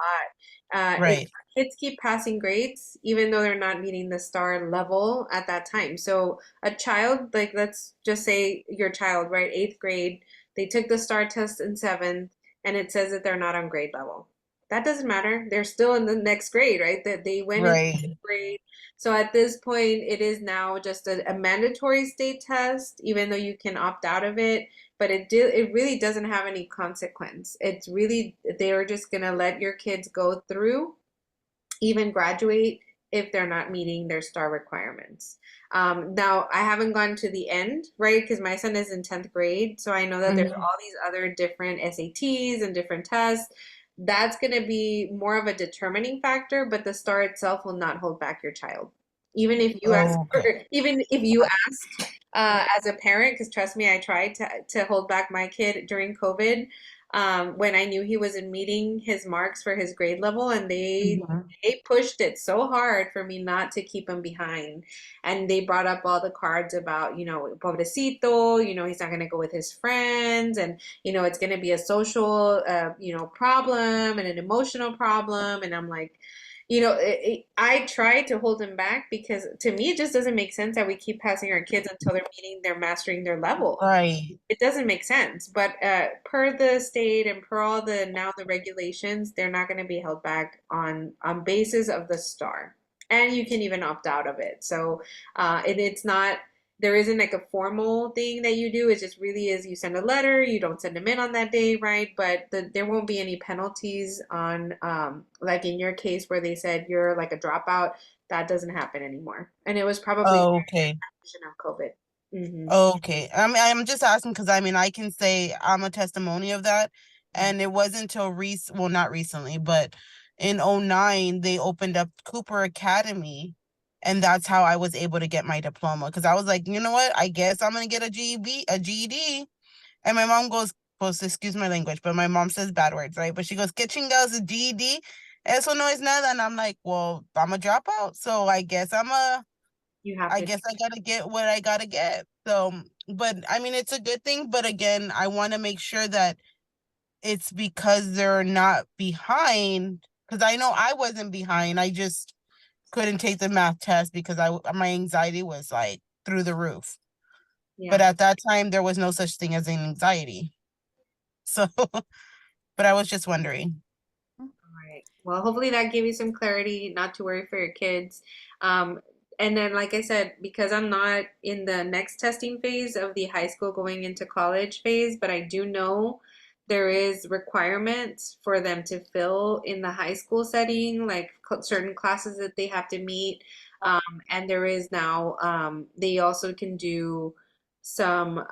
If Right. kids keep passing grades, even though they're not meeting the STAAR level at that time. So a child, like let's just say your child, right, eighth grade, they took the STAAR test in seventh, and it says that they're not on grade level. That doesn't matter. They're still in the next grade, right? That they went into Right. grade. So at this point, it is now just a mandatory state test, even though you can opt out of it. But it really doesn't have any consequence. It's really they're just gonna let your kids go through, even graduate if they're not meeting their STAAR requirements. Now, I haven't gone to the end, right? Because my son is in 10th grade. So I know that there's all these other different SATs and different tests. That's going to be more of a determining factor, but the STAAR itself will not hold back your child. Even if you ask, Okay. even if you ask as a parent, because trust me, I tried to hold back my kid during COVID when I knew he wasn't meeting his marks for his grade level, and they pushed it so hard for me not to keep him behind. And they brought up all the cards about, pobrecito, he's not going to go with his friends, and, it's going to be a social, problem and an emotional problem. And I'm like, I try to hold him back because to me, it just doesn't make sense that we keep passing our kids until they're mastering their level. Right. It doesn't make sense. But per the state and per all the regulations, they're not going to be held back on basis of the STAAR, and you can even opt out of it. So it's not. There isn't like a formal thing that you do. It just really is you send a letter, you don't send them in on that day, right? But there won't be any penalties on, like in your case where they said you're like a dropout. That doesn't happen anymore. And it was probably Okay. of COVID. Okay. I'm just asking because I mean I can say I'm a testimony of that. And it wasn't until well, not recently, but in '09 they opened up Cooper Academy, and that's how I was able to get my diploma. Because I was like, you know what? I guess I'm gonna get a GED. And my mom goes, pues, excuse my language, but my mom says bad words, right? But she goes, ¿Qué chingados is GED? Eso no es nada. And I'm like, well, I'm a dropout. So I guess You have I to. guess I gotta get what I gotta get. So, but I mean, it's a good thing. But again, I want to make sure that it's because they're not behind. Because I know I wasn't behind. I just couldn't take the math test because my anxiety was like through the roof. But Yeah. at that time, there was no such thing as anxiety. So, but I was just wondering. All right. Well, hopefully that gave you some clarity, not to worry for your kids. Um, and then, like I said, because I'm not in the next testing phase of the high school going into college phase, but I do know there is requirements for them to fill in the high school setting, like certain classes that they have to meet. And there is now, they also can do some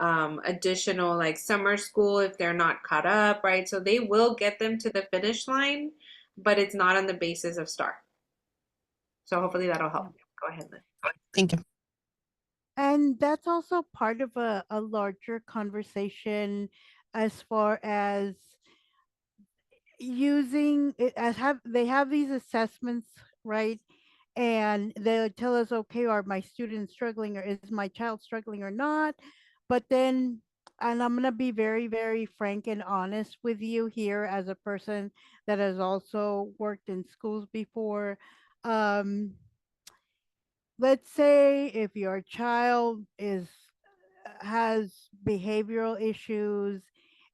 additional like summer school if they're not caught up, right? So they will get them to the finish line, but it's not on the basis of STAAR. So hopefully that'll help. Go ahead, Liz. Thank you. And that's also part of a larger conversation as far as using it as have they have these assessments, right? And they'll tell us, okay, are my students struggling or is my child struggling or not? But then, and I'm going to be very, very frank and honest with you here as a person that has also worked in schools before. Um, let's say if your child is has behavioral issues,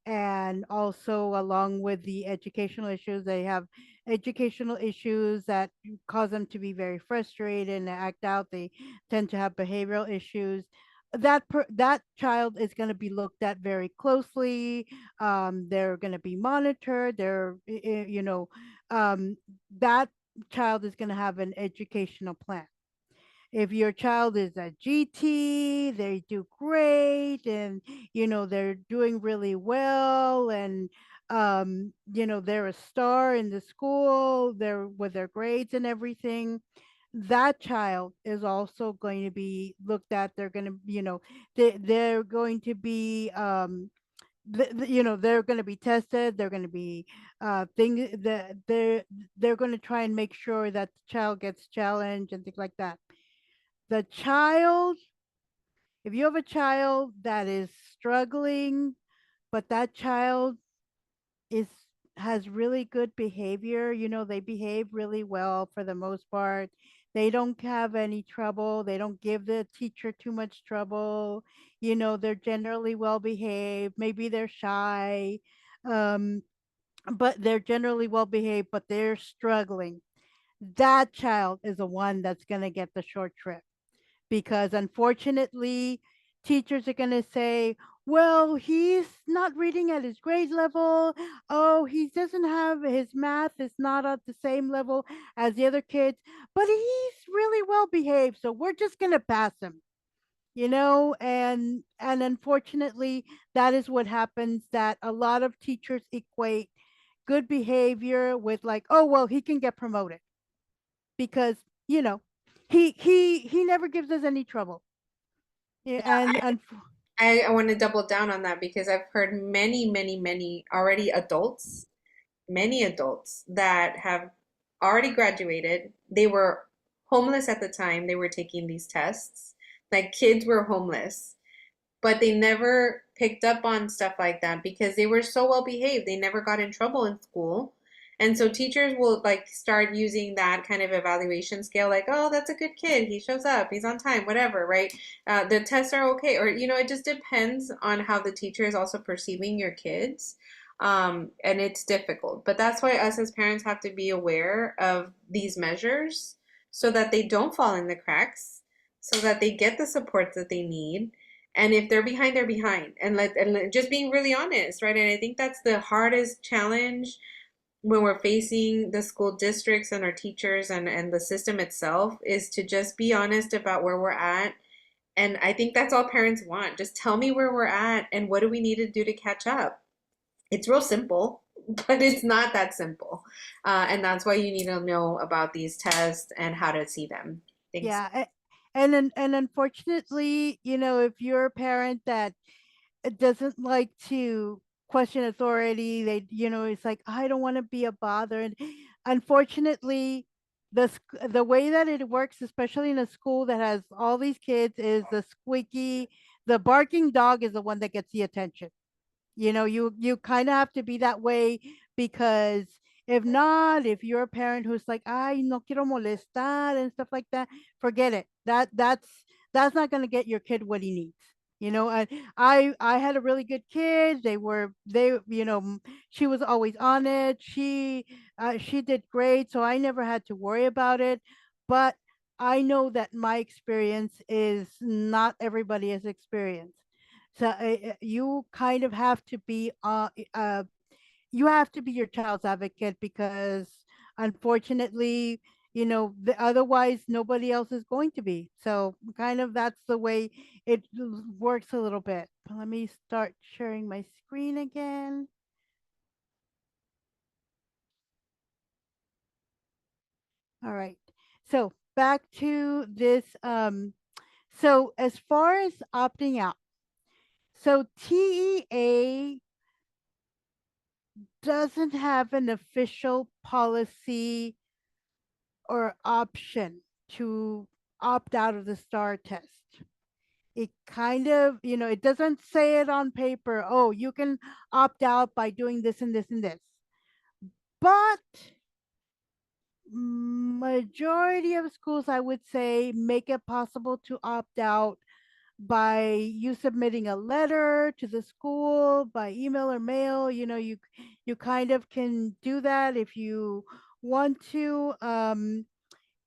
and also along with the educational issues, they have educational issues that cause them to be very frustrated and act out. They tend to have behavioral issues. That child is going to be looked at very closely. They're going to be monitored. Um, that child is going to have an educational plan. If your child is a GT, they do great, and they're doing really well, and they're a star in the school, they're with their grades and everything. That child is also going to be looked at. They're going to, they're going to be they're going to be tested. They're going to be things that they're going to try and make sure that the child gets challenged and things like that. The child, if you have a child that is struggling, but that child is has really good behavior, they behave really well for the most part. They don't have any trouble. They don't give the teacher too much trouble. They're generally well behaved. Maybe they're shy, um, but they're generally well behaved, but they're struggling. That child is the one that's going to get the short trip, because unfortunately teachers are going to say, well, he's not reading at his grade level. Oh, he doesn't have his math is not at the same level as the other kids, but he's really well behaved, so we're just going to pass him. And unfortunately that is what happens, that a lot of teachers equate good behavior with, like, oh well, he can get promoted because you know he never gives us any trouble. Yeah, I want to double down on that because I've heard many, many, many already adults, many adults that have already graduated. They were homeless at the time they were taking these tests. Like kids were homeless, but they never picked up on stuff like that because they were so well behaved. They never got in trouble in school. And so teachers will like start using that kind of evaluation scale, like, oh, that's a good kid. He shows up, he's on time, whatever, right? The tests are okay. Or, it just depends on how the teacher is also perceiving your kids. And it's difficult. But that's why us as parents have to be aware of these measures so that they don't fall in the cracks, so that they get the support that they need. And if they're behind, they're behind. And just being really honest, right? And I think that's the hardest challenge when we're facing the school districts and our teachers and the system itself, is to just be honest about where we're at. And I think that's all parents want. Just tell me where we're at and what do we need to do to catch up. It's real simple, but it's not that simple. And that's why you need to know about these tests and how to see them. Thanks. yeah, and unfortunately, if you're a parent that doesn't like to question authority, it's like, I don't want to be a bother. And unfortunately, the way that it works, especially in a school that has all these kids, is the barking dog is the one that gets the attention. You kind of have to be that way, because if not, if you're a parent who's like, ay, no quiero molestar and stuff like that, forget it. That's not going to get your kid what he needs. And I had a really good kid. She was always on it. She did great, so I never had to worry about it. But I know that my experience is not everybody has experience. So you kind of have to be you have to be your child's advocate, because unfortunately, otherwise nobody else is going to be. So kind of that's the way it works a little bit. Let me start sharing my screen again. All right. So back to this. So as far as opting out, so TEA doesn't have an official policy or option to opt out of the STAAR test. It kind of, it doesn't say it on paper, oh, you can opt out by doing this and this and this. But majority of schools, I would say, make it possible to opt out by you submitting a letter to the school by email or mail. You kind of can do that if you want to.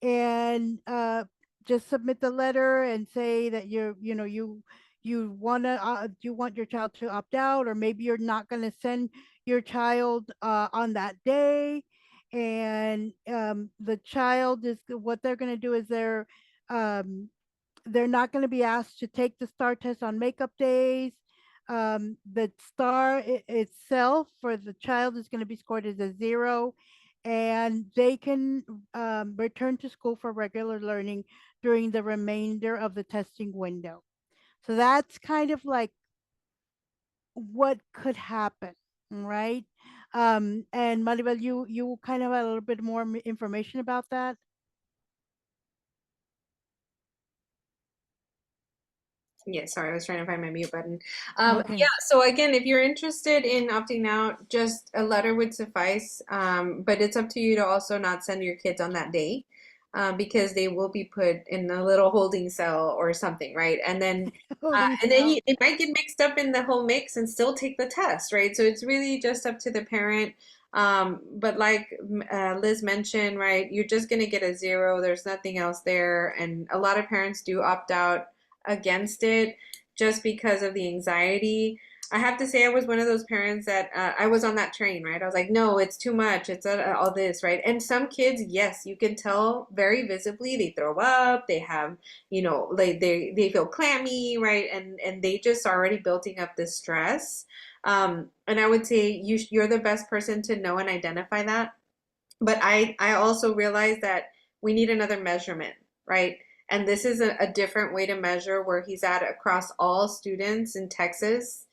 And just submit the letter and say that you want your child to opt out, or maybe you're not going to send your child on that day. And the child is what they're going to do is they're not going to be asked to take the STAAR test on makeup days. The STAAR itself for the child is going to be scored as a 0, and they can return to school for regular learning during the remainder of the testing window. So that's kind of like what could happen, right? And Maribel, you kind of had a little bit more information about that. Yeah, sorry, I was trying to find my mute button. Okay. Yeah, so again, if you're interested in opting out, just a letter would suffice. But it's up to you to also not send your kids on that day, because they will be put in a little holding cell or something, right? And then they might get mixed up in the whole mix and still take the test, right? So it's really just up to the parent. But like Liz mentioned, right, you're just going to get a 0. There's nothing else there. And a lot of parents do opt out against it just because of the anxiety. I have to say I was one of those parents that I was on that train, right? I was like, no, it's too much. It's all this, right? And some kids, yes, you can tell very visibly they throw up, they have, like they feel clammy, right? And they just already building up this stress. And I would say you're the best person to know and identify that. But I also realize that we need another measurement, right? And this is a different way to measure where he's at across all students in Texas.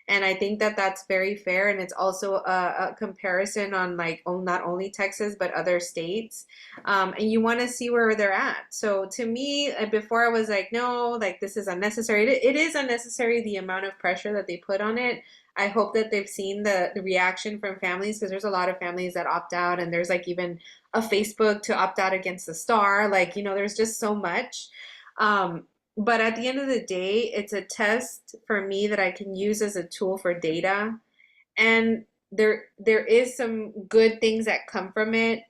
And I think that that's very fair. And it's also a comparison on like not only Texas, but other states. And you want to see where they're at. So to me, before I was like, no, like this is unnecessary. It is unnecessary, the amount of pressure that they put on it. I hope that they've seen the reaction from families, because there's a lot of families that opt out, and there's like even a Facebook to opt out against the STAAR. Like, there's just so much. But at the end of the day, it's a test for me that I can use as a tool for data. And there is some good things that come from it,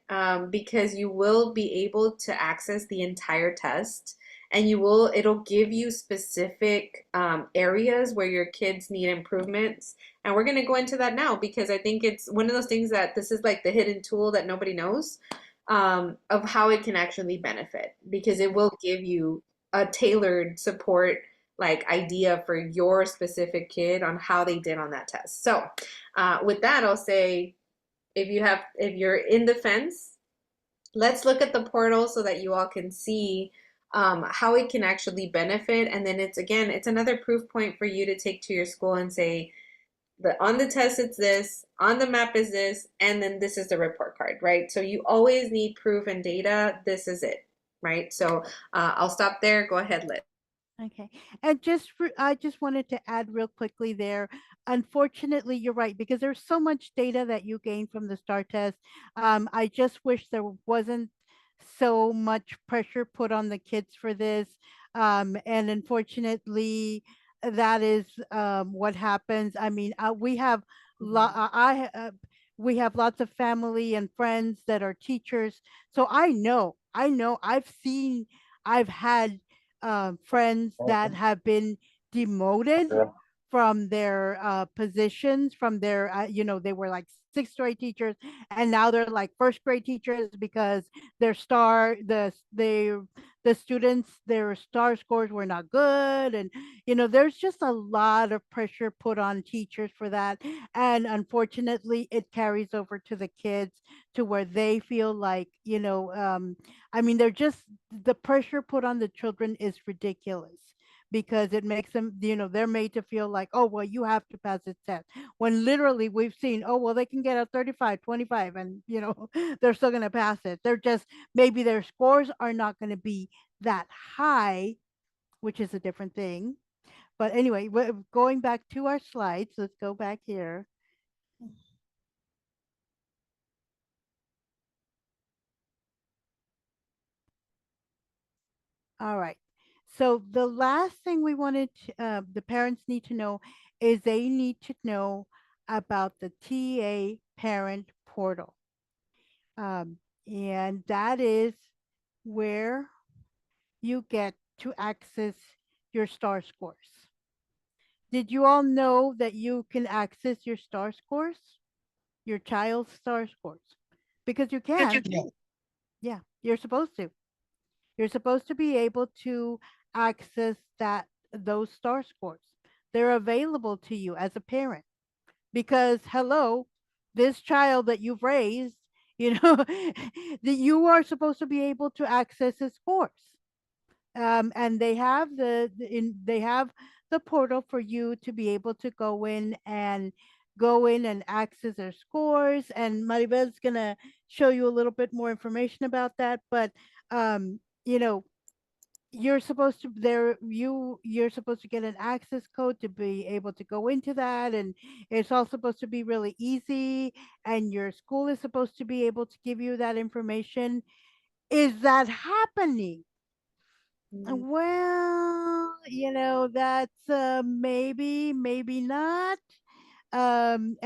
because you will be able to access the entire test, and it'll give you specific areas where your kids need improvements. And we're going to go into that now, because I think it's one of those things that this is like the hidden tool that nobody knows, of how it can actually benefit, because it will give you a tailored support like idea for your specific kid on how they did on that test. So with that, I'll say, if you're in the fence, let's look at the portal so that you all can see how it can actually benefit. And then it's another proof point for you to take to your school and say, on the test it's this, on the map is this, and then this is the report card, right? So you always need proof and data. This is it, right? So I'll stop there. Go ahead, Liz. Okay. And I just wanted to add real quickly there. Unfortunately, you're right, because there's so much data that you gain from the STAAR test. I just wish there wasn't so much pressure put on the kids for this. And unfortunately, that is what happens. I mean, we have we have lots of family and friends that are teachers. So I know, I've had friends that have been demoted from their positions, from their, they were like sixth grade teachers, and now they're like first grade teachers because their star the students, their star scores were not good. And there's just a lot of pressure put on teachers for that, and unfortunately it carries over to the kids, to where they feel like, I mean, they're just, the pressure put on the children is ridiculous, because it makes them, they're made to feel like, oh, well, you have to pass this test. When literally we've seen, oh, well, they can get a 35, 25, and, they're still going to pass it. They're just, maybe their scores are not going to be that high, which is a different thing. But anyway, going back to our slides, let's go back here. All right. So the last thing we wanted the parents need to know is they need to know about the TA parent portal. And that is where you get to access your STAAR scores. Did you all know that you can access your STAAR scores? Your child's STAAR scores? Because you can. Yeah, you're supposed to. You're supposed to be able to access those STAAR scores. They're available to you as a parent, because hello, this child that you've raised, that you are supposed to be able to access his scores. And they have they have the portal for you to be able to go in and access their scores. And Maribel's gonna show you a little bit more information about that. But you know, you're supposed to you're supposed to get an access code to be able to go into that, and it's all supposed to be really easy, and your school is supposed to be able to give you that information. Is that happening? Well, that's maybe, maybe not. And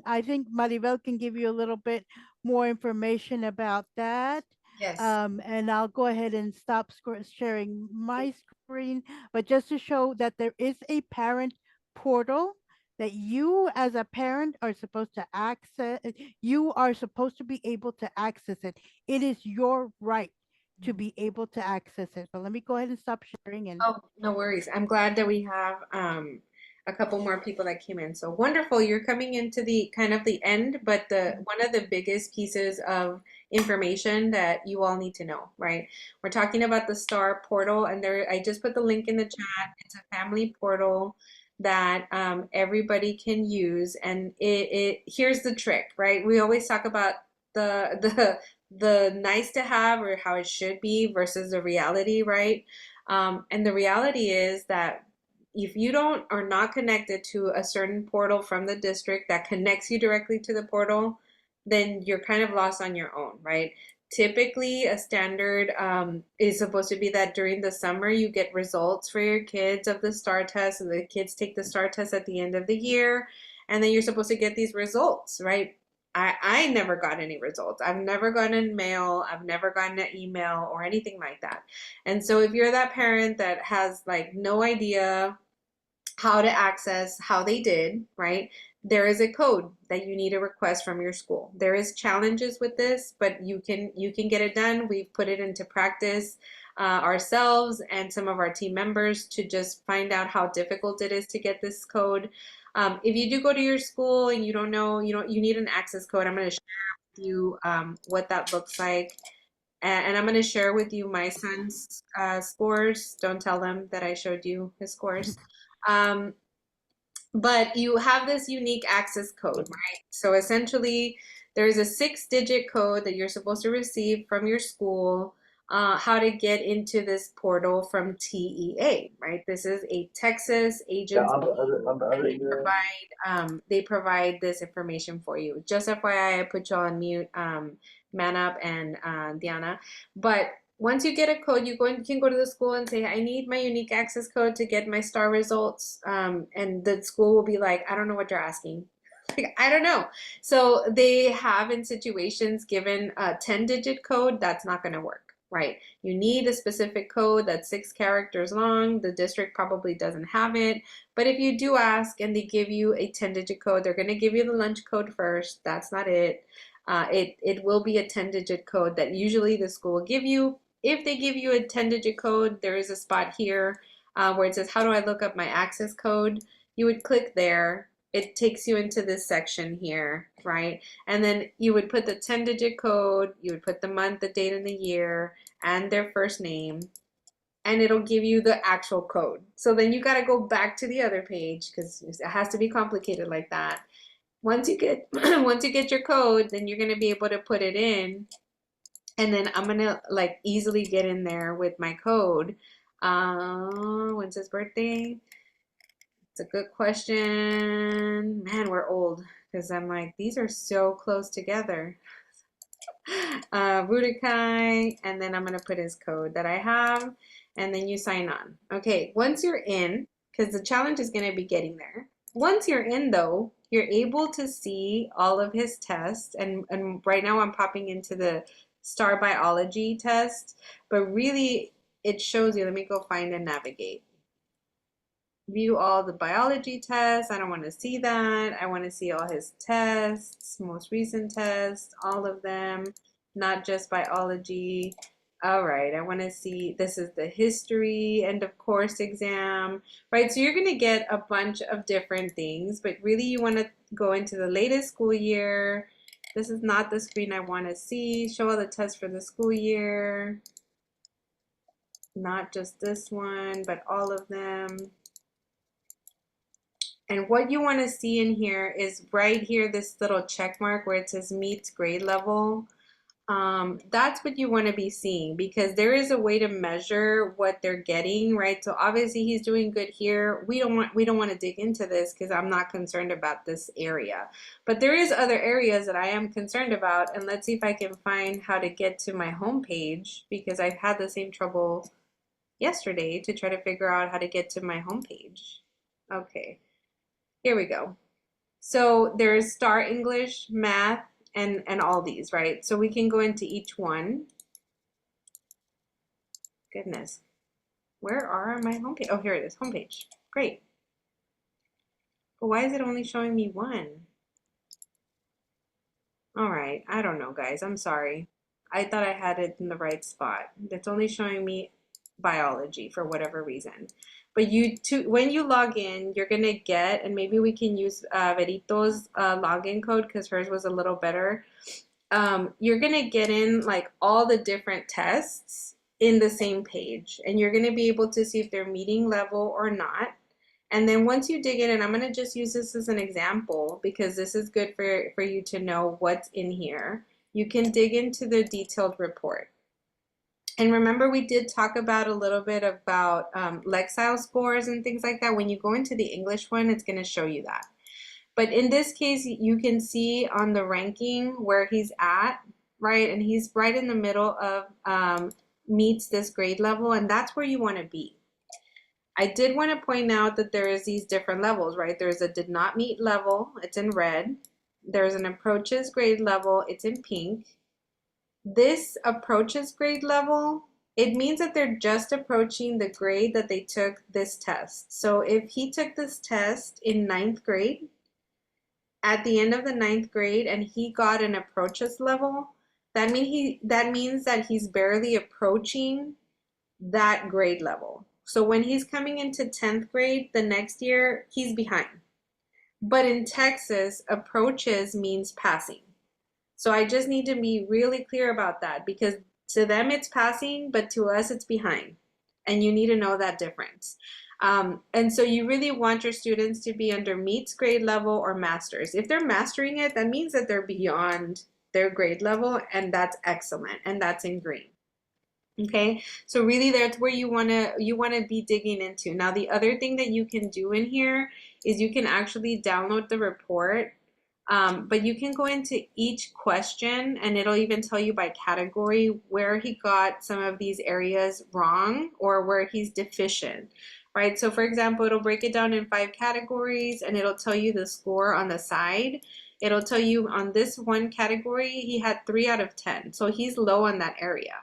I think Maribel can give you a little bit more information about that. Yes. And I'll go ahead and stop sharing my screen, but just to show that there is a parent portal that you as a parent are supposed to access. You are supposed to be able to access it. It is your right to be able to access it. But let me go ahead and stop sharing. And Oh, no worries. I'm glad that we have a couple more people that came in. So wonderful. You're coming into the kind of the end, but the one of the biggest pieces of information that you all need to know, right? We're talking about the STAAR portal, and there I just put the link in the chat. It's a family portal that everybody can use, and it here's the trick, right? We always talk about the nice to have, or how it should be, versus the reality, right? And the reality is that if you don't are not connected to a certain portal from the district that connects you directly to the portal, then you're kind of lost on your own, right? Typically, a standard is supposed to be that during the summer you get results for your kids of the STAAR test, and the kids take the STAAR test at the end of the year, and then you're supposed to get these results, right? I never got any results. I've never gotten mail. I've never gotten an email or anything like that. And so if you're that parent that has like no idea how to access how they did, right? There is a code that you need to request from your school. There is challenges with this, but you can get it done. We've put it into practice ourselves and some of our team members to just find out how difficult it is to get this code. If you do go to your school and you don't know, you need an access code. I'm going to share with you what that looks like. And I'm going to share with you my son's scores. Don't tell them that I showed you his scores. But you have this unique access code, right? So essentially, there's a 6-digit code that you're supposed to receive from your school, how to get into this portal from TEA, right? This is a Texas agency. They provide this information for you. Just FYI, I put you on mute, Manup and Diana. But once you get a code, you can go to the school and say, I need my unique access code to get my STAAR results. And the school will be like, I don't know what you're asking. Like, I don't know. So they have, in situations, given a 10-digit code, that's not going to work, right? You need a specific code that's 6 characters long. The district probably doesn't have it. But if you do ask and they give you a 10-digit code, they're going to give you the lunch code first. That's not it. It will be a 10-digit code that usually the school will give you. If they give you a 10-digit code, there is a spot here where it says, how do I look up my access code? You would click there. It takes you into this section here, right? And then you would put the 10-digit code, you would put the month, the date, and the year, and their first name, and it'll give you the actual code. So then you got to go back to the other page because it has to be complicated like that. Once you get once you get your code, then you're going to be able to put it in, and then I'm going to like easily get in there with my code. When's his birthday? It's a good question. Man, we're old because I'm like, these are so close together. Rudikai, and then I'm going to put his code that I have, and then you sign on. Okay, once you're in, because the challenge is going to be getting there. Once you're in, though, you're able to see all of his tests, and right now I'm popping into the STAAR biology test, but really it shows you, let me go find and navigate. View all the biology tests. I don't want to see that. I want to see all his tests, most recent tests, all of them, not just biology. All right, I want to see, this is the history, end of course exam, right? So you're going to get a bunch of different things, but really you want to go into the latest school year. This is not the screen I want to see. Show all the tests for the school year. Not just this one, but all of them. And what you want to see in here is right here, this little check mark where it says meets grade level. That's what you want to be seeing because there is a way to measure what they're getting, right? So obviously he's doing good here. We don't want to dig into this because I'm not concerned about this area. But there is other areas that I am concerned about. And let's see if I can find how to get to my home page because I've had the same trouble yesterday to try to figure out how to get to my home page. Okay. Here we go. So there's STAAR English, math, and all these, right? So we can go into each one. Goodness. Where are my homepage? Oh, here it is, homepage. Great. But why is it only showing me one? All right, I don't know, guys. I'm sorry. I thought I had it in the right spot. It's only showing me biology for whatever reason. But when you log in, you're gonna get, and maybe we can use Verito's login code because hers was a little better. You're gonna get in like all the different tests in the same page, and you're gonna be able to see if they're meeting level or not. And then once you dig in, and I'm gonna just use this as an example because this is good for you to know what's in here. You can dig into the detailed report. And remember, we did talk about a little bit about Lexile scores and things like that. When you go into the English one, it's going to show you that. But in this case, you can see on the ranking where he's at, right? And he's right in the middle of meets this grade level, and that's where you want to be. I did want to point out that there is these different levels, right? There's a did not meet level, it's in red. There's an approaches grade level, it's in pink. This approaches grade level, it means that they're just approaching the grade that they took this test. So if he took this test in 9th grade, at the end of the 9th grade, and he got an approaches level, that means that he's barely approaching that grade level. So when he's coming into 10th grade the next year, he's behind. But in Texas, approaches means passing. So I just need to be really clear about that because to them it's passing, but to us it's behind. And you need to know that difference. And so you really want your students to be under meets grade level or masters. If they're mastering it, that means that they're beyond their grade level, and that's excellent, and that's in green. Okay, so really that's where you wanna be digging into. Now the other thing that you can do in here is you can actually download the report. But you can go into each question and it'll even tell you by category where he got some of these areas wrong or where he's deficient, right? So for example, it'll break it down in 5 categories and it'll tell you the score on the side. It'll tell you on this one category, he had 3 out of 10. So he's low on that area.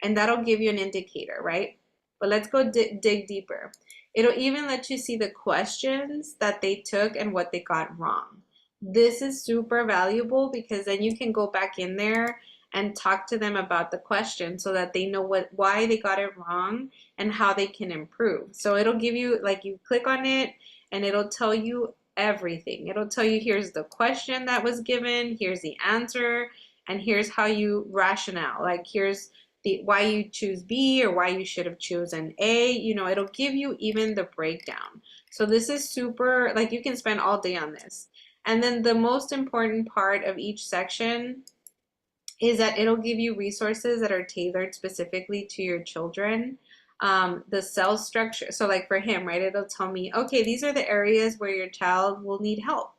and that'll give you an indicator, right? But let's go dig deeper. It'll even let you see the questions that they took and what they got wrong. This is super valuable because then you can go back in there and talk to them about the question so that they know why they got it wrong and how they can improve. So it'll give you, like, you click on it and it'll tell you everything. It'll tell you, here's the question that was given, here's the answer, and here's how you rationale. Like, here's the why you choose B or why you should have chosen A. You know, it'll give you even the breakdown. So this is super, like, you can spend all day on this. And then the most important part of each section is that it'll give you resources that are tailored specifically to your children. The cell structure, so like for him, right, it'll tell me, okay, these are the areas where your child will need help.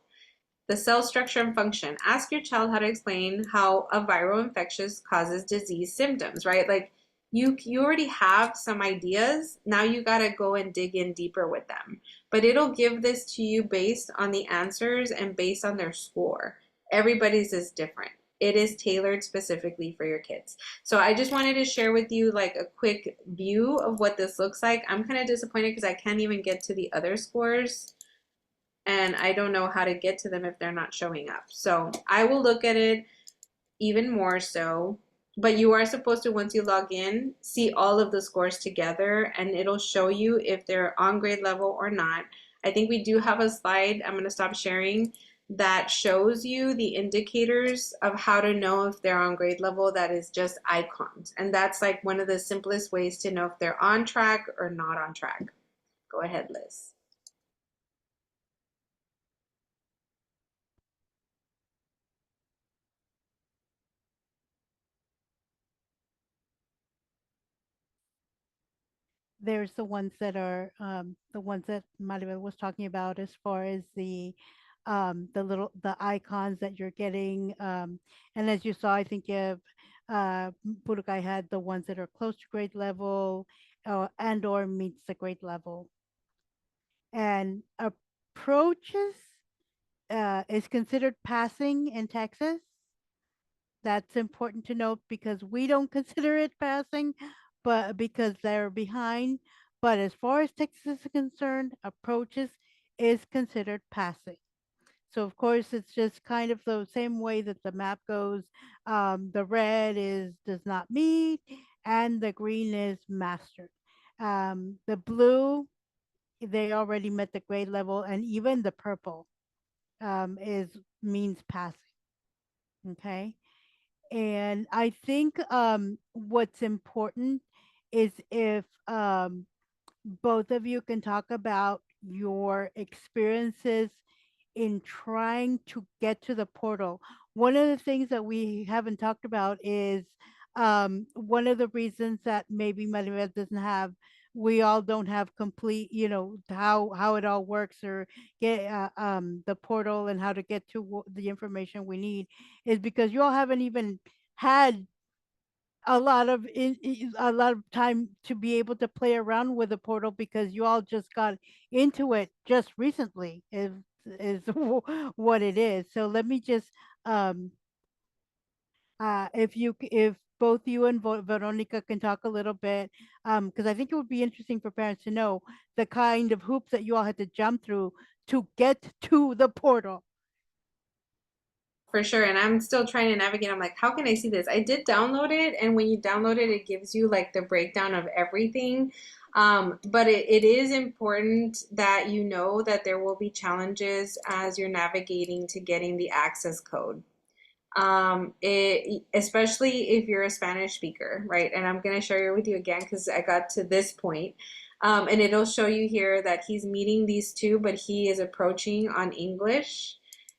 The cell structure and function. Ask your child how to explain how a viral infection causes disease symptoms, right? Like you already have some ideas. Now you got to go and dig in deeper with them. But it'll give this to you based on the answers and based on their score. Everybody's is different. It is tailored specifically for your kids. So I just wanted to share with you like a quick view of what this looks like. I'm kind of disappointed because I can't even get to the other scores. And I don't know how to get to them if they're not showing up. So I will look at it even more so. But you are supposed to, once you log in, see all of the scores together, and it'll show you if they're on grade level or not. I think we do have a slide, I'm going to stop sharing, that shows you the indicators of how to know if they're on grade level. That is just icons. And that's like one of the simplest ways to know if they're on track or not on track. Go ahead, Liz. There's the ones that are the ones that Maribel was talking about as far as the icons that you're getting, and as you saw, I think if Budokai had the ones that are close to grade level and or meets the grade level, and approaches is considered passing in Texas. That's important to note because we don't consider it passing, but because they're behind. But as far as Texas is concerned, approaches is considered passing. So of course, it's just kind of the same way that the map goes. The red is does not meet, and the green is mastered. The blue, they already met the grade level, and even the purple is means passing. Okay. And I think what's important is if both of you can talk about your experiences in trying to get to the portal. One of the things that we haven't talked about is one of the reasons that maybe Maribel doesn't have, we all don't have complete, you know, how it all works or get the portal and how to get to the information we need is because you all haven't even had a lot of time to be able to play around with the portal because you all just got into it just recently is what it is. So let me just if both you and Veronica can talk a little bit, because I think it would be interesting for parents to know the kind of hoops that you all had to jump through to get to the portal. For sure. And I'm still trying to navigate. I'm like, how can I see this? I did download it. And when you download it, it gives you like the breakdown of everything. But it is important that you know that there will be challenges as you're navigating to getting the access code. Especially if you're a Spanish speaker, right? And I'm going to share it with you again because I got to this point. And it'll show you here that he's meeting these two, but he is approaching on English.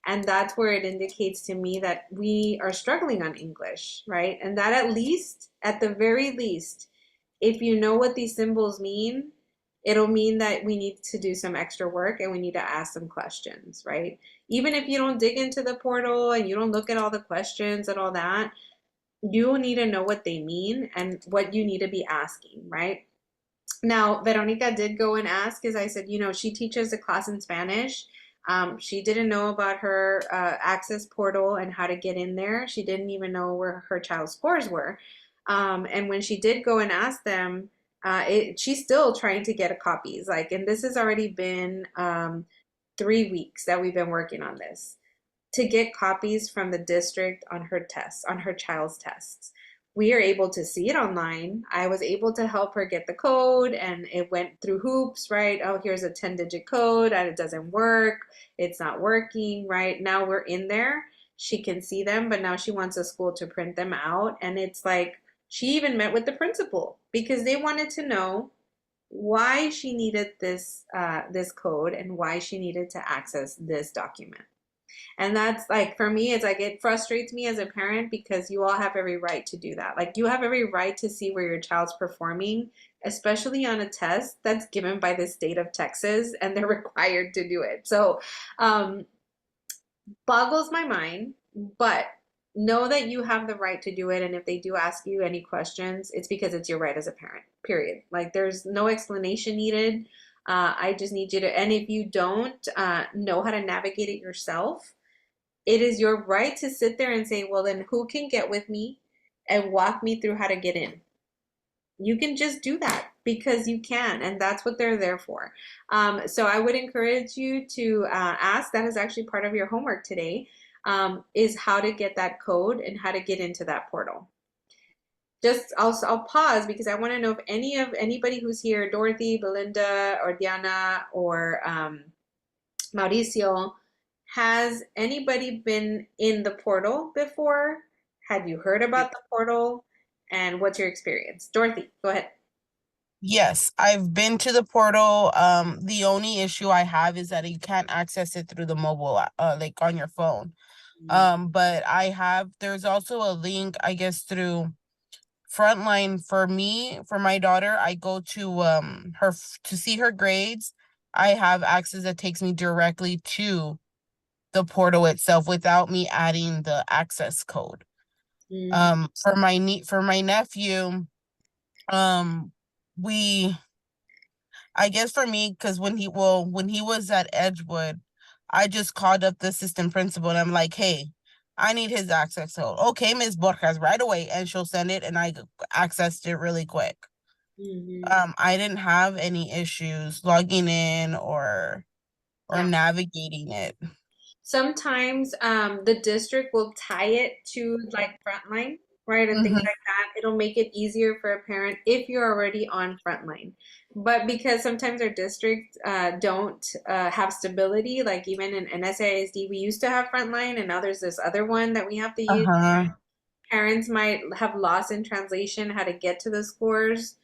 And that's where it indicates to me that we are struggling on English, right? And that at least, at the very least, if you know what these symbols mean, it'll mean that we need to do some extra work and we need to ask some questions, right? Even if you don't dig into the portal and you don't look at all the questions and all that, you will need to know what they mean and what you need to be asking, right? Now, Veronica did go and ask, as I said, you know, she teaches a class in Spanish. She didn't know about her access portal and how to get in there. She didn't even know where her child's scores were. And when she did go and ask them, she's still trying to get copies. Like, and this has already been 3 weeks that we've been working on this to get copies from the district on her tests, on her child's tests. We are able to see it online. I was able to help her get the code, and it went through hoops, right? Oh, here's a 10-digit code and it doesn't work. It's not working, right? Now we're in there. She can see them, but now she wants a school to print them out. And it's like, she even met with the principal because they wanted to know why she needed this code and why she needed to access this document. And that's like, for me, it's like, it frustrates me as a parent because you all have every right to do that. Like, you have every right to see where your child's performing, especially on a test that's given by the state of Texas and they're required to do it. So, boggles my mind, but know that you have the right to do it. And if they do ask you any questions, it's because it's your right as a parent, period. Like, there's no explanation needed. I just need you to, and if you don't know how to navigate it yourself, it is your right to sit there and say, well, then who can get with me and walk me through how to get in? You can just do that because you can, and that's what they're there for. So I would encourage you to ask. That is actually part of your homework today, is how to get that code and how to get into that portal. Just I'll pause because I want to know if anybody who's here, Dorothy, Belinda, or Diana, or Mauricio, has anybody been in the portal before? Had you heard about the portal? And what's your experience? Dorothy, go ahead. Yes, I've been to the portal. The only issue I have is that you can't access it through the mobile, like on your phone. But there's also a link, I guess, through Frontline. For me, for my daughter, I go to to see her grades. I have access that takes me directly to the portal itself without me adding the access code. For my nephew, we I guess for me, because when he was at Edgewood, I just called up the assistant principal and I'm like, hey, I need his access code. Okay, Ms. Borjas, right away, and she'll send it, and I accessed it really quick. I didn't have any issues logging in or Yeah. navigating it. Sometimes the district will tie it to like Frontline, right? And things like that. It'll make it easier for a parent if you're already on Frontline. But because sometimes our districts don't have stability, like even in NSAISD, we used to have Frontline, and now there's this other one that we have to use. Parents might have lost in translation how to get to the scores.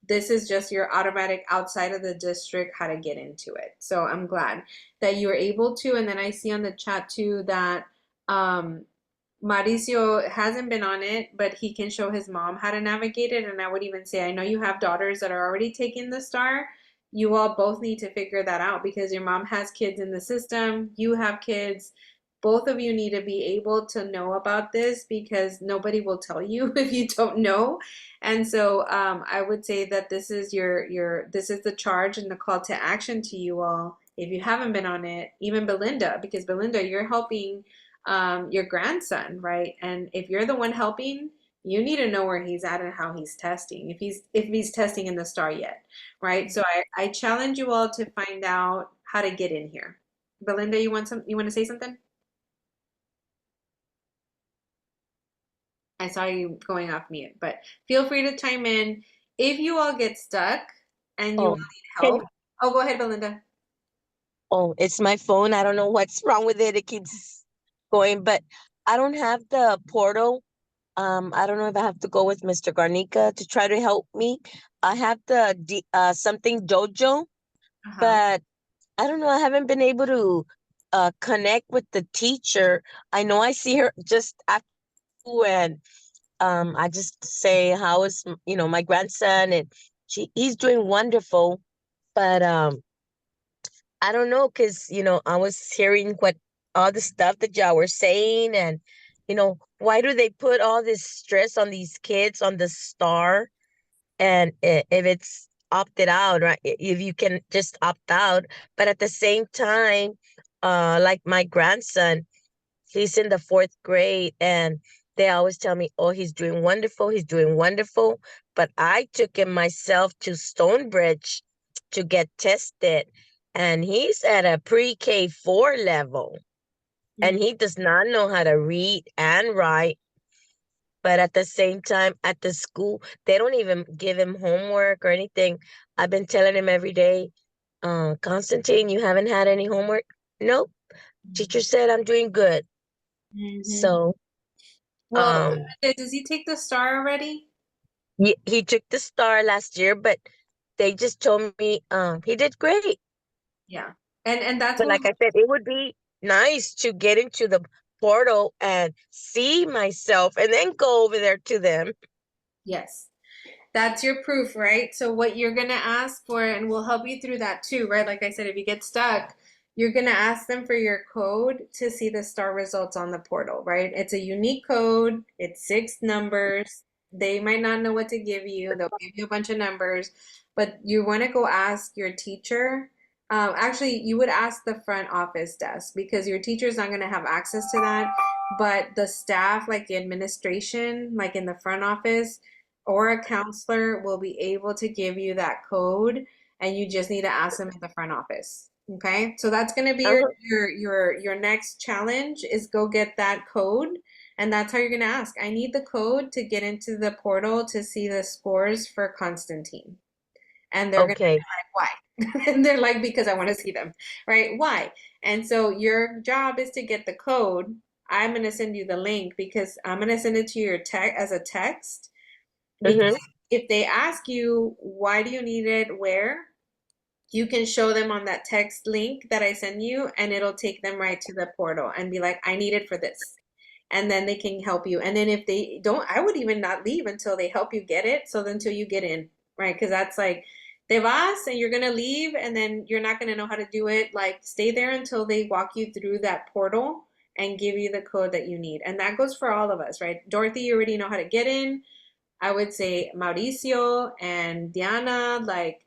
This is just your automatic outside of the district how to get into it. So I'm glad that you were able to. And then I see on the chat too that Mauricio hasn't been on it, but he can show his mom how to navigate it. And I would even say, I know you have daughters that are already taking the STAAR. You all both need to figure that out because your mom has kids in the system. You have kids. Both of you need to be able to know about this because nobody will tell you if you don't know. And so I would say that this is this is the charge and the call to action to you all. If you haven't been on it, even Belinda, because Belinda, you're helping your grandson, right? And if you're the one helping, you need to know where he's at and how he's testing, if he's testing in the STAAR yet, right? So I challenge you all to find out how to get in here. Belinda, you want to say something? I saw you going off mute, but feel free to chime in. If you all get stuck and you all need help. Oh, go ahead, Belinda. Oh, it's my phone. I don't know what's wrong with it. It keeps going, but I don't have the portal. I don't know if I have to go with Mr. Garnica to try to help me. I have the something dojo, but I don't know. I haven't been able to connect with the teacher. I know I see her just after, and I just say how is my grandson, and he's doing wonderful, but I don't know, because I was hearing what all the stuff that y'all were saying, and why do they put all this stress on these kids on the STAAR? And if it's opted out, right, if you can just opt out, but at the same time, like my grandson, he's in the 4th grade, and they always tell me, oh, he's doing wonderful, he's doing wonderful. But I took him myself to Stonebridge to get tested, and he's at a pre-K 4 level, and he does not know how to read and write. But at the same time, at the school, they don't even give him homework or anything. I've been telling him every day, Constantine, you haven't had any homework? Nope. Teacher said I'm doing good. So, Well, does he take the STAAR already? he took the STAAR last year, but they just told me he did great. Yeah. And that's But what like I said, it would be nice to get into the portal and see myself and then go over there to them. yes. That's your proof, right? So what you're going to ask for, and we'll help you through that too, right? Like I said, if you get stuck, you're going to ask them for your code to see the STAAR results on the portal, right? It's a unique code. It's 6 numbers. They might not know what to give you. They'll give you a bunch of numbers, but you want to go ask your teacher. Actually, you would ask the front office desk because your teacher is not going to have access to that. But the staff, like the administration, like in the front office, or a counselor will be able to give you that code, and you just need to ask them at the front office. Okay, so that's going to be your next challenge is go get that code, and that's how you're going to ask. I need the code to get into the portal to see the scores for Constantine, and they're going to be like, why? And they're like, because I want to see them, right? Why? And so your job is to get the code. I'm going to send you the link because I'm going to send it to your as a text. Because if they ask you, why do you need it, where, you can show them on that text link that I send you, and it'll take them right to the portal and be like, I need it for this. And then they can help you. And then if they don't, I would even not leave until they help you get it. So until you get in, right? Because that's like, te vas and you're going to leave and then you're not going to know how to do it. Like, stay there until they walk you through that portal and give you the code that you need. And that goes for all of us, right? Dorothy, you already know how to get in. I would say Mauricio and Diana, like,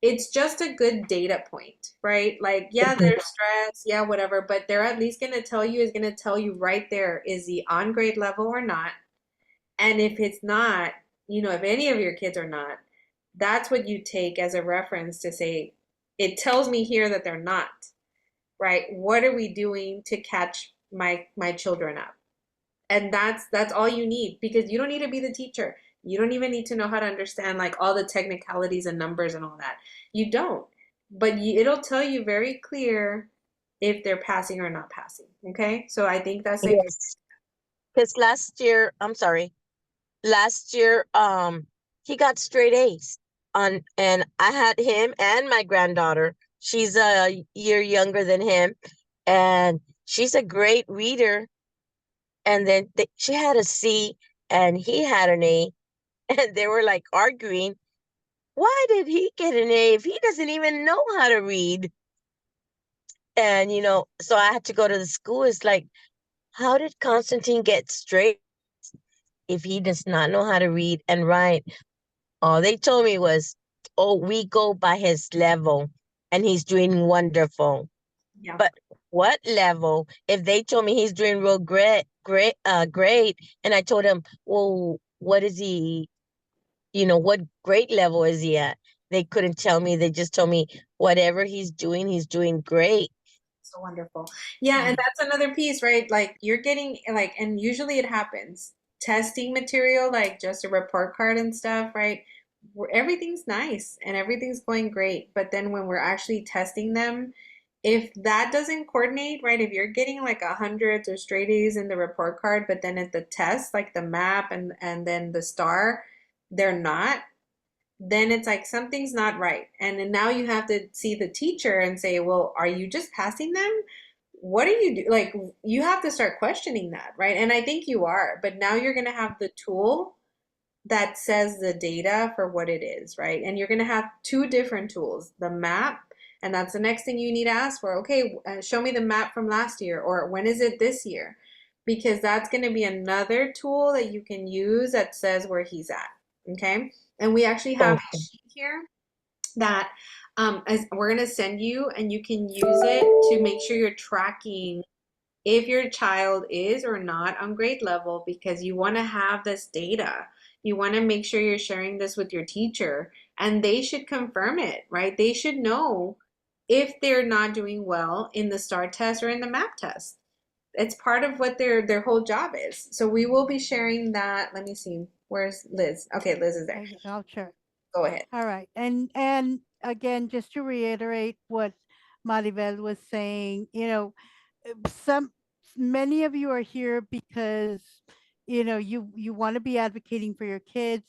it's just a good data point, right? Like, yeah, they're stressed, yeah, whatever, but they're at least is going to tell you right there, is he on grade level or not? And if it's not, if any of your kids are not, that's what you take as a reference to say, it tells me here that they're not, right? What are we doing to catch my children up? And that's all you need, because you don't need to be the teacher. You don't even need to know how to understand like all the technicalities and numbers and all that. You don't. But it'll tell you very clear if they're passing or not passing. Okay? So I think that's like Yes. Because last year, he got straight A's and I had him and my granddaughter. She's a year younger than him, and she's a great reader. And then she had a C and he had an A, and they were like arguing. Why did he get an A if he doesn't even know how to read? And so I had to go to the school. It's like, how did Constantine get straight if he does not know how to read and write? All they told me was, oh, we go by his level and he's doing wonderful. yeah. But what level? If they told me he's doing real great, and I told him, well, what is he, what grade level is he at? They couldn't tell me. They just told me whatever he's doing great. So wonderful. Yeah, and that's another piece, right? Like you're getting like, and usually it happens. Testing material, like just a report card and stuff, right? Everything's nice and everything's going great. But then when we're actually testing them, if that doesn't coordinate, right? If you're getting like hundreds or straight A's in the report card, but then at the test, like the map and then the STAAR, they're not, then it's like something's not right. And then now you have to see the teacher and say, well, are you just passing them? What are you do? Like, you have to start questioning that, right? And I think you are, but now you're going to have the tool that says the data for what it is, right? And you're going to have 2 different tools, the map, and that's the next thing you need to ask for. Okay, show me the map from last year, or when is it this year? Because that's going to be another tool that you can use that says where he's at, okay? And we actually have a sheet here that as we're going to send you, and you can use it to make sure you're tracking if your child is or not on grade level, because you want to have this data. You want to make sure you're sharing this with your teacher, and they should confirm it, right? They should know if they're not doing well in the STAAR test or in the MAP test. It's part of what their whole job is. So we will be sharing that. Let me see. Where's Liz? Okay, Liz is there. I'll share. Go ahead. All right. And again, just to reiterate what Maribel was saying, some many of you are here because you want to be advocating for your kids.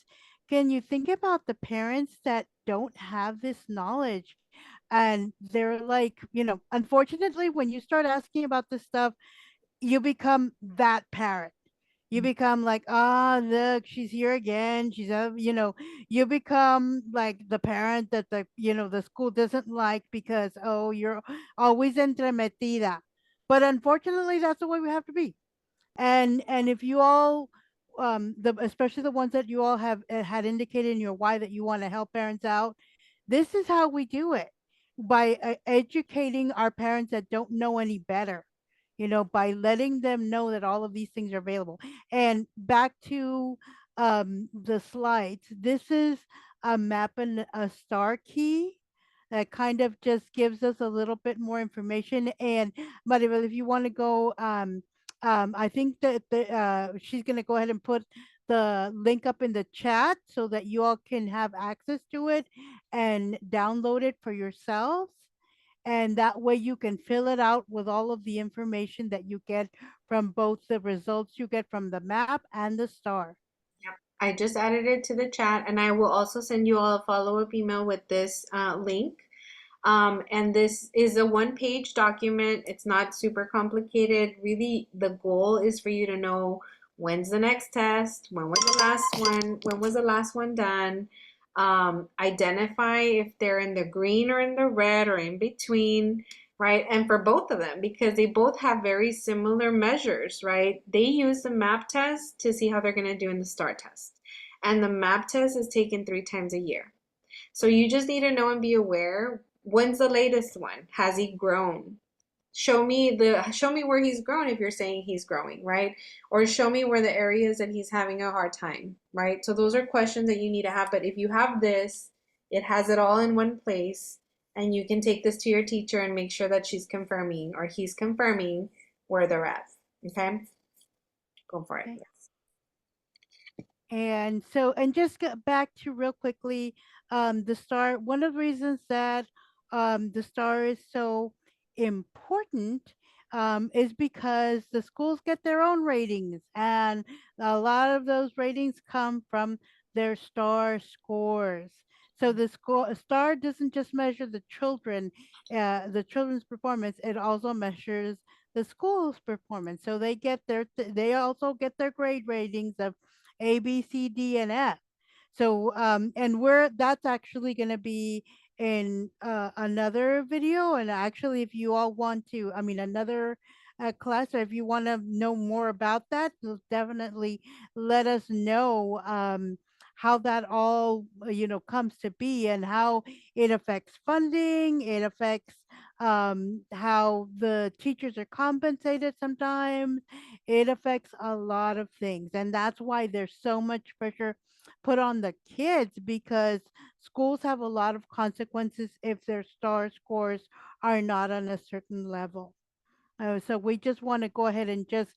Can you think about the parents that don't have this knowledge, and they're like, unfortunately, when you start asking about this stuff, you become that parent. You become like, ah, look, she's here again. You become like the parent that the school doesn't like because, oh, you're always entremetida. But unfortunately, that's the way we have to be. And if you all, especially the ones that you all have had indicated in your why that you want to help parents out, this is how we do it, by educating our parents that don't know any better, by letting them know that all of these things are available. And back to the slides, this is a map and a star key that kind of just gives us a little bit more information. And Maribel, if you want to go, I think that she's going to go ahead and put the link up in the chat so that you all can have access to it and download it for yourselves. And that way you can fill it out with all of the information that you get from both the results you get from the map and the star. Yep. I just added it to the chat, and I will also send you all a follow-up email with this link. And this is a one-page document. It's not super complicated. Really, the goal is for you to know when's the next test, when was the last one, when was the last one done. Identify if they're in the green or in the red or in between, right? And for both of them, because they both have very similar measures, right? They use the MAP test to see how they're going to do in the STAAR test. And the MAP test is taken 3 times a year. So you just need to know and be aware, when's the latest one? Has he grown? Show me where he's grown if you're saying he's growing, right? Or show me where the areas that he's having a hard time, right? So those are questions that you need to have. But if you have this, it has it all in one place, and you can take this to your teacher and make sure that she's confirming or he's confirming where they're at. Okay? Go for it. Okay. Yes. And so, and just get back to real quickly, the STAAR, one of the reasons that the STAAR is so important is because the schools get their own ratings, and a lot of those ratings come from their STAAR scores. So the STAAR doesn't just measure the children's performance; it also measures the school's performance. So they also get their grade ratings of A, B, C, D, and F. So, and that's actually going to be in another video. And actually, if you all want to, I mean, another class, or if you want to know more about that, definitely let us know how that all, comes to be, and how it affects funding, it affects how the teachers are compensated sometimes, it affects a lot of things. And that's why there's so much pressure put on the kids, because schools have a lot of consequences if their STAAR scores are not on a certain level. So we just want to go ahead and just,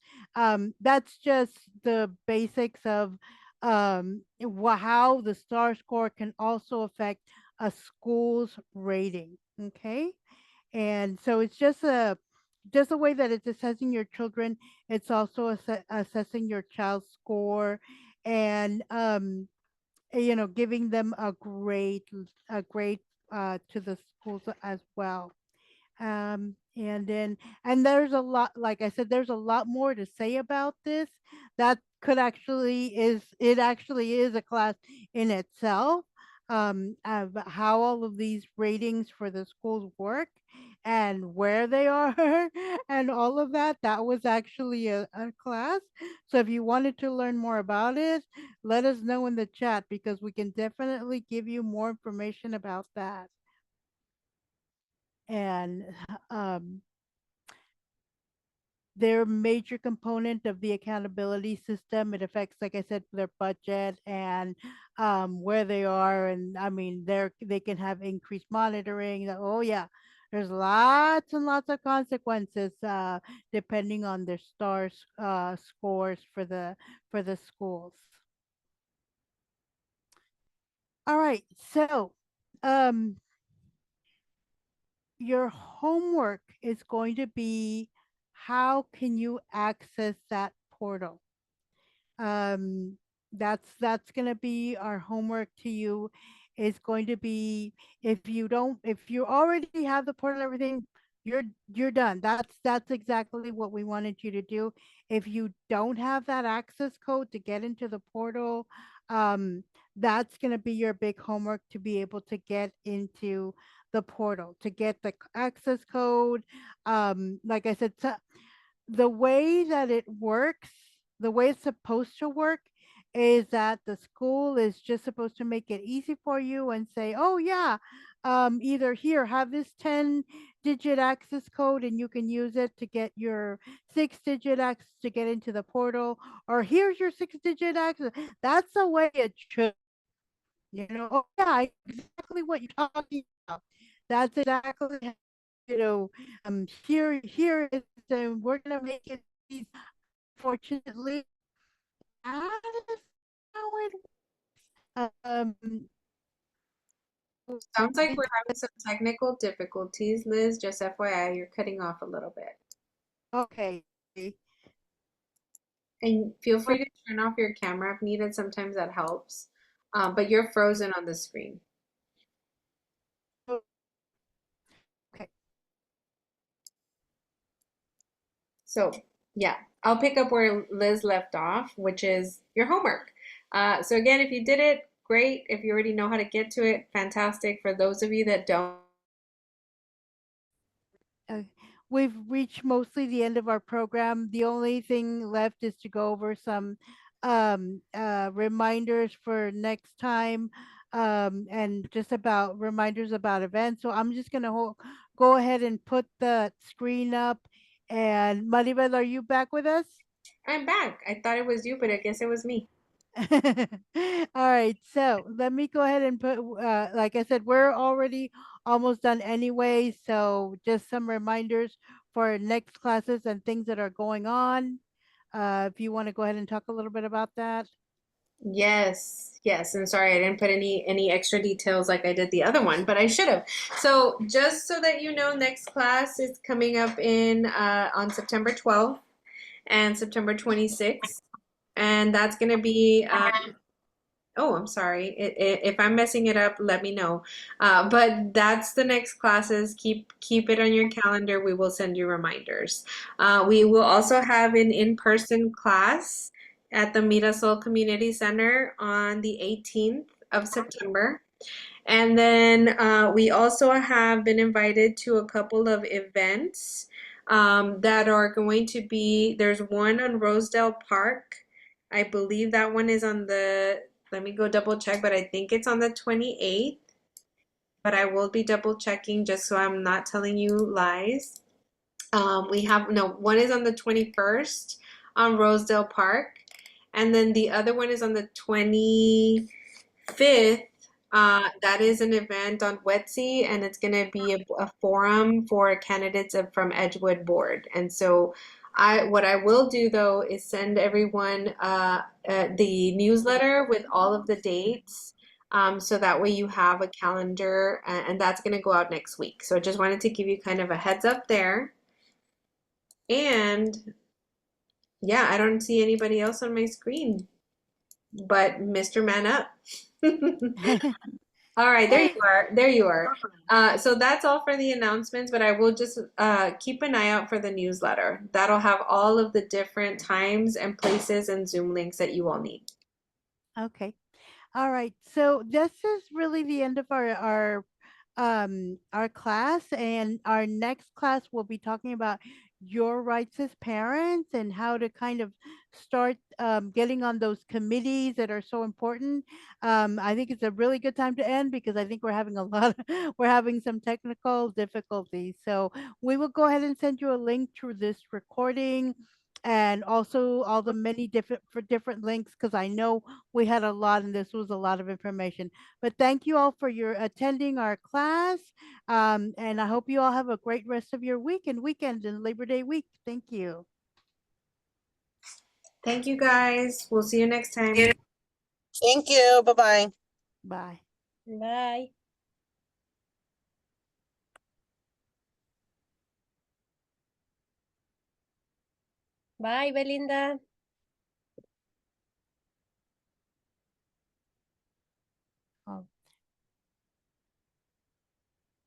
that's just the basics of how the STAAR score can also affect a school's rating. Okay. And so it's just a way that it's assessing your children. It's also assessing your child's score, and giving them a great to the schools as well. And then, and there's a lot, like I said, there's a lot more to say about this. That it actually is a class in itself, of how all of these ratings for the schools work and where they are and all of that. That was actually a class. So if you wanted to learn more about it, let us know in the chat, because we can definitely give you more information about that. And they're a major component of the accountability system. It affects, like I said, their budget and where they are. And I mean, they can have increased monitoring. Oh yeah, there's lots and lots of consequences depending on their stars scores for the schools. All right, so um, your homework is going to be how can you access that portal? um that's going to be our homework to you. Is going to be, if you already have the portal and everything, you're done. That's exactly what we wanted you to do. If you don't have that access code to get into the portal, um that's going to be your big homework, to be able to get into the portal, to get the access code. Like I said, the way that it works, the way it's supposed to work, is that the school is just supposed to make it easy for you and say, oh, yeah, either here, have this 10-digit access code and you can use it to get your 6-digit access to get into the portal, or here's your 6-digit access. That's the way it should. Oh, yeah, exactly what you're talking about. That's exactly how, here is, we're gonna make it easy. Fortunately, that is how it Sounds like it, we're having some technical difficulties, Liz. Just FYI, you're cutting off a little bit. okay. And feel free to turn off your camera if needed. Sometimes that helps. But you're frozen on the screen. Okay. So, yeah, I'll pick up where Liz left off, which is your homework. So, again, if you did it, great. If you already know how to get to it, fantastic. For those of you that don't, Uh, we've reached mostly the end of our program. The only thing left is to go over some reminders for next time, and just about reminders about events. So I'm just going to go ahead and put the screen up. And Maribel, are you back with us? I'm back. I thought it was you, but I guess it was me. All right, so let me go ahead and put, like I said, we're already almost done anyway. So just some reminders for next classes and things that are going on. If you want to go ahead and talk a little bit about that. Yes, yes. And sorry, I didn't put any extra details like I did the other one, but I should have. So just so that you know, next class is coming up in on September 12th and September 26th. And that's going to be oh, I'm sorry. If I'm messing it up, let me know. But that's the next classes. Keep it on your calendar. We will send you reminders. We will also have an in-person class at the Mirasol Community Center on the 18th of September. And then we also have been invited to a couple of events that are going to be, there's one on Rosedale Park. I believe that one is on the, let me go double check, but I think it's on the 28th. But I will be double checking just so I'm not telling you lies. We have, no, one is on the 21st on Rosedale Park. And then the other one is on the 25th. That is an event on Wetsy, and it's going to be a forum for candidates from Edgewood Board. And so what I will do though is send everyone the newsletter with all of the dates. So that way you have a calendar, and that's going to go out next week. So I just wanted to give you kind of a heads up there. And yeah, I don't see anybody else on my screen but Mr. Man Up. All right, there you are. There you are. So that's all for the announcements, but I will just keep an eye out for the newsletter. That'll have all of the different times and places and Zoom links that you all need. Okay. All right. So this is really the end of our class, and our next class will be talking about your rights as parents and how to kind of start getting on those committees that are so important. I think it's a really good time to end because I think we're having a lot we're having some technical difficulties. So we will go ahead and send you a link to this recording and also all the many different links because I know we had a lot and this was a lot of information. But thank you all for your attending our class. And I hope you all have a great rest of your week and weekend and Labor Day week. Thank you. Thank you guys. We'll see you next time. Thank you. Bye-bye. Bye. Bye. Bye, Belinda. Oh.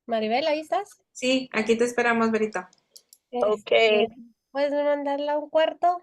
Maribel, ¿ahí estás? Sí, aquí te esperamos, Berito. Okay. ¿Puedes mandarla a un cuarto?